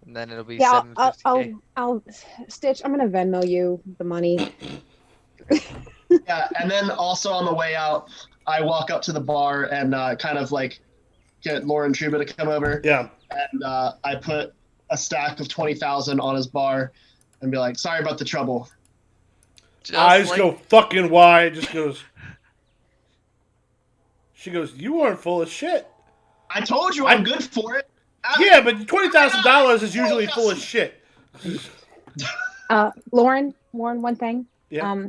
and then it'll be Yeah, 750K? I'll Stitch. I'm gonna Venmo you the money. Yeah, and then also on the way out, I walk up to the bar and kind of like get Lauren Truba to come over, Yeah. and I put a stack of 20,000 on his bar and be like, "Sorry about the trouble." Just Eyes like- go fucking wide. Just goes. She goes. You weren't full of shit. I told you I'm good for it. Yeah, but $20,000 is usually full of shit. Lauren, one thing. Yeah.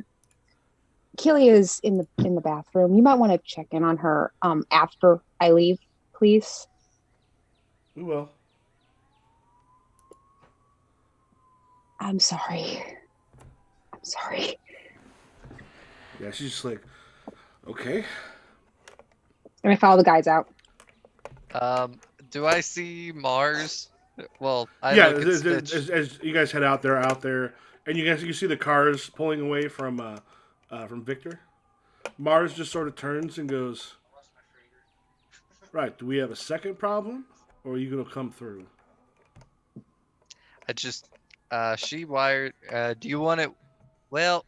Keely is in the bathroom. You might want to check in on her after I leave, please. We will. I'm sorry. Yeah, she's just like, okay. And I follow the guys out. Do I see Mars? Well, I Yeah, look at Stitch. as you guys head out there, and you see the cars pulling away from Victor. Mars just sort of turns and goes, right, do we have a second problem, or are you going to come through? I just, she wired. Do you want it? Well,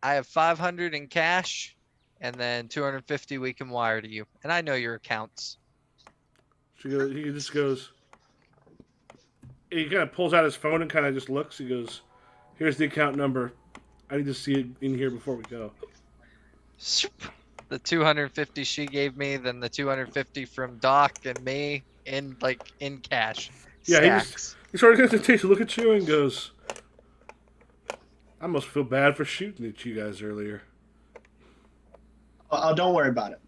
I have 500 in cash, and then 250 we can wire to you. And I know your accounts. He just goes, he kind of pulls out his phone and kind of just looks. He goes, here's the account number. I need to see it in here before we go. The 250 she gave me, then the 250 from Doc and me in cash. Yeah, Stacks. he sort of takes a look at you and goes, I must feel bad for shooting at you guys earlier. Oh, don't worry about it.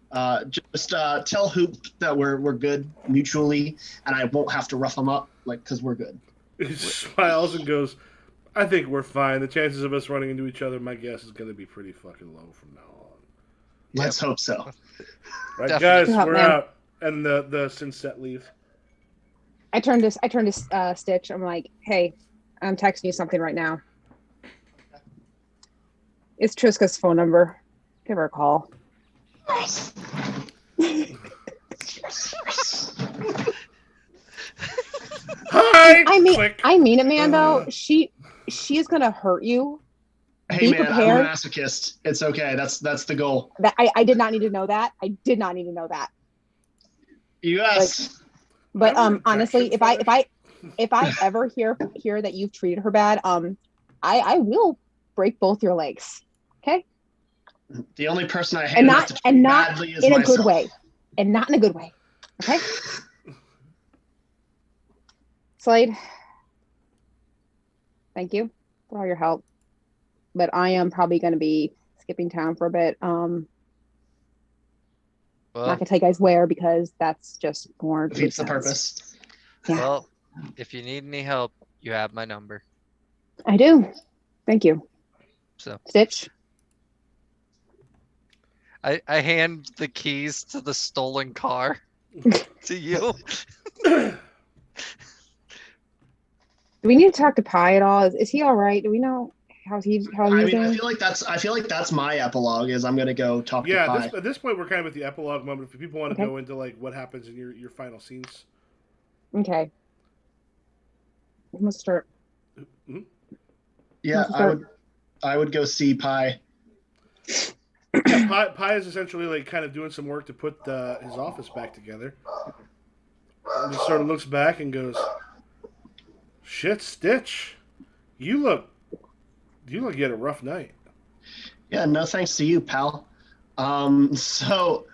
Just tell Hoop that we're good mutually, and I won't have to rough him up, because we're good. He smiles and goes, I think we're fine. The chances of us running into each other, my guess, is going to be pretty fucking low from now on. Let's hope so. Right, Definitely. guys, Good we're man. out. And the Sinset leave. I turn to Stitch. I'm like, hey, I'm texting you something right now. It's Triska's phone number. Give her a call. Click. I mean it, Mando. She is gonna hurt you. Hey Be man, prepared. I'm a masochist. It's okay. That's the goal. That I did not need to know that. I did not need to know that. Yes. But I would honestly, objection if I ever hear that you've treated her bad, I will break both your legs. Okay? The only person I hate And enough not to treat and not badly is in a myself. good way. And not in a good way. Okay? Slade, thank you for all your help. But I am probably going to be skipping town for a bit. Not Well, gonna tell you guys where because that's just more Defeats the loose ends. purpose. Yeah, well, if you need any help, you have my number. I do. Thank you, So Stitch. I hand the keys to the stolen car to you. Do we need to talk to Pi at all? Is he all right? Do we know how I he's mean, doing? I feel like that's my epilogue. Is I'm gonna go talk to Yeah, Pi. at this point, we're kind of at the epilogue moment. If people want to Okay. go into like what happens in your final scenes. Okay. Let's start. Mhm. Yeah, Let's start. I would go see Pi. Yeah, Pi is essentially like kind of doing some work to put his office back together. And just sort of looks back and goes, "Shit, Stitch, you look you had a rough night." Yeah, no thanks to you, pal. So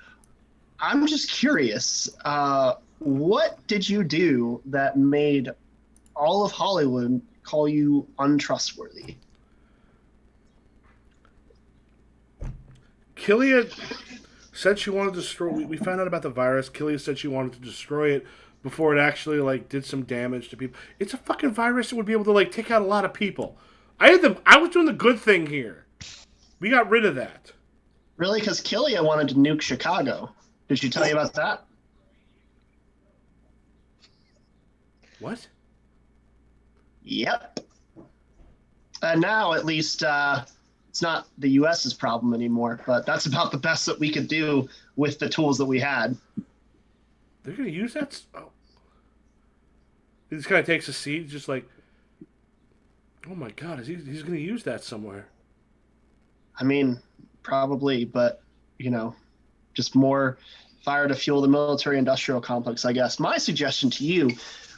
I'm just curious. What did you do that made all of Hollywood call you untrustworthy? Killia said she wanted to destroy. We found out about the virus. Killia said she wanted to destroy it before it actually like did some damage to people. It's a fucking virus that would be able to like take out a lot of people. I was doing the good thing here. We got rid of that. Really? Because Killia wanted to nuke Chicago. Did she tell you about that? What? Yep. And now, at least, it's not the U.S.'s problem anymore, but that's about the best that we could do with the tools that we had. They're gonna use that. Oh. He just kind of takes a seat, just like, oh my god, he's gonna use that somewhere? I mean, probably, but, just more fire to fuel the military-industrial complex, I guess. My suggestion to you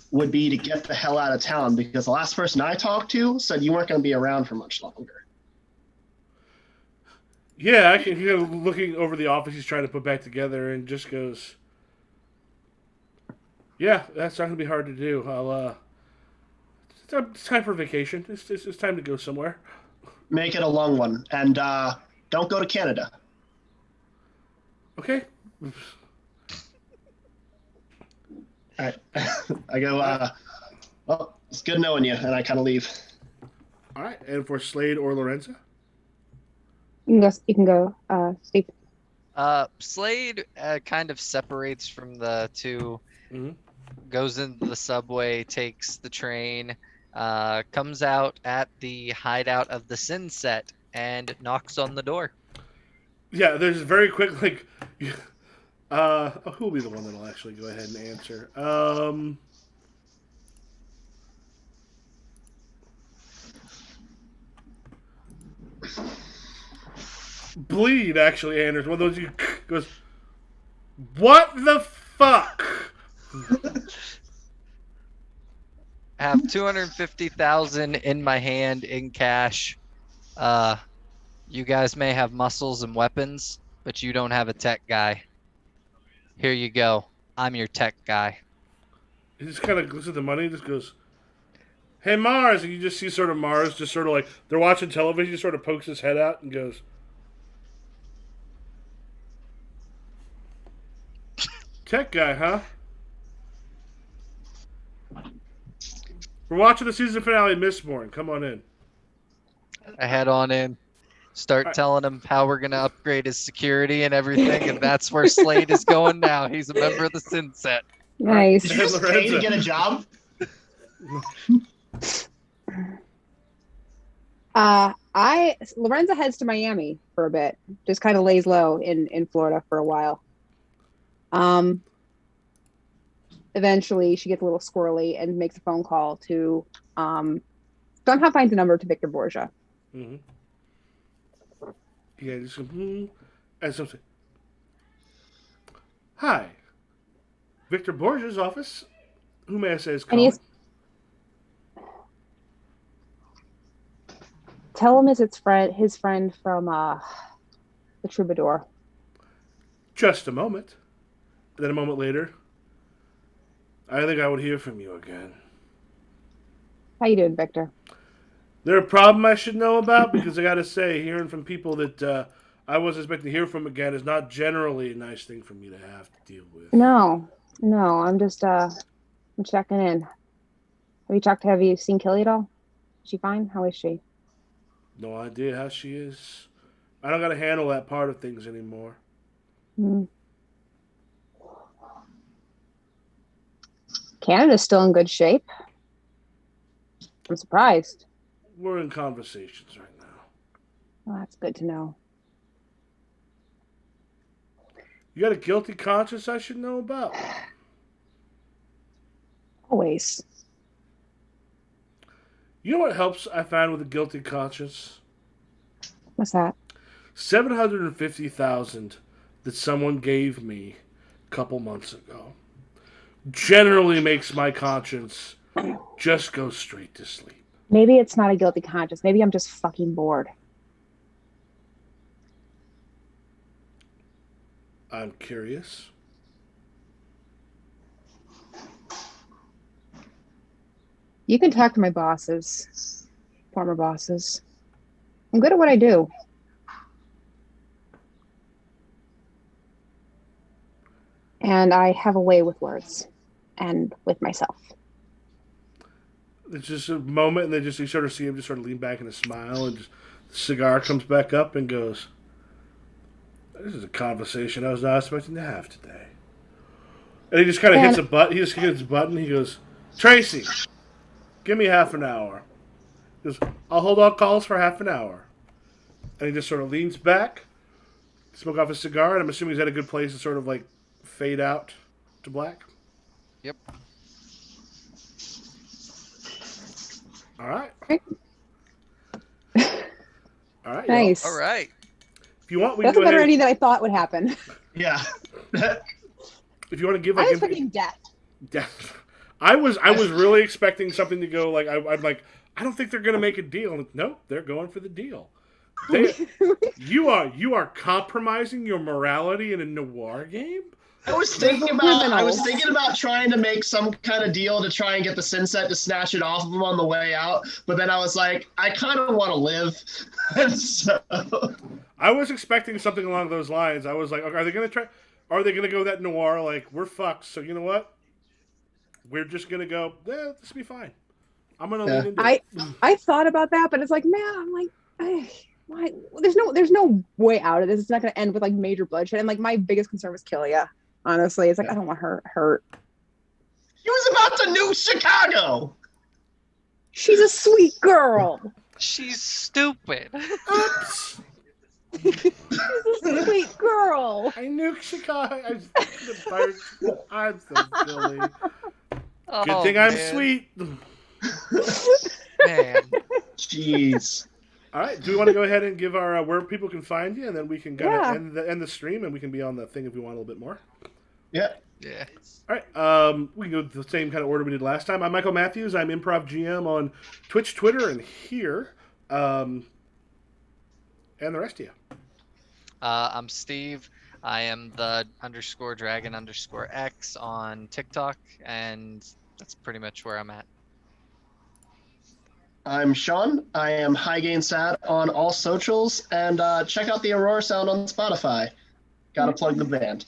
would be to get the hell out of town, because the last person I talked to said you weren't going to be around for much longer. Yeah, actually, looking over the office he's trying to put back together, and just goes, "Yeah, that's not gonna be hard to do. It's time for vacation. It's time to go somewhere." Make it a long one, and don't go to Canada. Okay. All right. I go, well, it's good knowing you, and I kind of leave. All right, and for Slade or Lorenza? You can go, Steve. Slade kind of separates from the two, Mhm. goes into the subway, takes the train, comes out at the hideout of the Sin Set, and knocks on the door. Yeah, there's very quick, like, who will be the one that'll actually go ahead and answer? Bleed actually answers. One of those you goes, "What the fuck?" I have 250,000 in my hand in cash. You guys may have muscles and weapons, but you don't have a tech guy. Here you go. I'm your tech guy. He just kind of looks at the money and just goes, "Hey, Mars," and you just see sort of Mars just sort of like, they're watching television, he sort of pokes his head out and goes, "Tech guy, huh? We're watching the season finale of Mistborn. Come on in." I head on in, start telling him how we're going to upgrade his security and everything, and that's where Slade is going now. He's a member of the Sin Set. Nice. Did you just pay to get a job? Lorenza heads to Miami for a bit. Just kind of lays low in Florida for a while. eventually she gets a little squirrely and makes a phone call to somehow finds a number to Victor Borgia. Mm-hmm. Yeah, just and something. Hi, Victor Borgia's office. Who may I say is And calling? he's tell him it's his friend from the Troubadour. Just a moment. And then a moment later, I think I would hear from you again. How you doing, Victor? There a problem I should know about? Because I gotta say, hearing from people that I wasn't expecting to hear from again is not generally a nice thing for me to have to deal with. No, I'm just I'm checking in. Have you seen Kelly at all? Is she fine? How is she? No idea how she is. I don't gotta handle that part of things anymore. Mm. Canada's still in good shape. I'm surprised. We're in conversations right now. Well, that's good to know. You got a guilty conscience I should know about? Always. You know what helps I find with a guilty conscience? What's that? 750,000 that someone gave me a couple months ago generally makes my conscience just go straight to sleep. Maybe it's not a guilty conscience. Maybe I'm just fucking bored. I'm curious. You can talk to my bosses, former bosses. I'm good at what I do. And I have a way with words and with myself. It's just a moment, and then you sort of see him just sort of lean back and smile, and just, the cigar comes back up and goes, "This is a conversation I was not expecting to have today." And he just kind of hits a button. He just hits a button. He goes, "Tracy, give me half an hour." He goes, "I'll hold all calls for half an hour." And he just sort of leans back, smoke off his cigar, and I'm assuming he's at a good place to sort of like fade out to black. Yep. All right. All right. Nice. All right. If you want, we That's can a go better ahead. ending than I thought would happen. Yeah. If you want to give I like was expecting death. death. I was really expecting something to go like I'm like I don't think they're gonna make a deal. Nope, they're going for the deal. You are compromising your morality in a noir game. I was thinking about trying to make some kind of deal to try and get the Synset to snatch it off of him on the way out, but then I was like, I kind of want to live, and so I was expecting something along those lines. I was like, okay, are they gonna try? Are they gonna go that noir? Like we're fucked. So you know what? We're just gonna go. Yeah, this will be fine. I'm gonna lean into it. I thought about that, but it's like, man, I'm like, why? There's no way out of this. It's not going to end with like major bloodshed. And like my biggest concern was Killia. Honestly, it's like I don't want her hurt. He was about to nuke Chicago. She's a sweet girl. She's stupid. Oops. She's a sweet girl. I nuked Chicago. I'm so silly. Good thing I'm sweet. Man. Jeez. All right. Do we want to go ahead and give our where people can find you, and then we can kind of end the stream, and we can be on the thing if we want a little bit more. Yeah. Yeah. All right. We can go the same kind of order we did last time. I'm Michael Matthews. I'm Improv GM on Twitch, Twitter, and here. And the rest of you. I'm Steve. I am the _dragon_x on TikTok, and that's pretty much where I'm at. I'm Sean. I am High Gain Sad on all socials, and check out the Aurora Sound on Spotify. Gotta plug the band.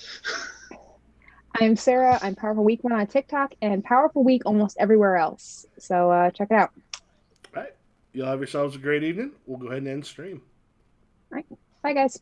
I'm Sarah. I'm Powerful Week One on TikTok and Powerful Week almost everywhere else. So check it out. All right. Y'all have yourselves a great evening. We'll go ahead and end stream. All right. Bye, guys.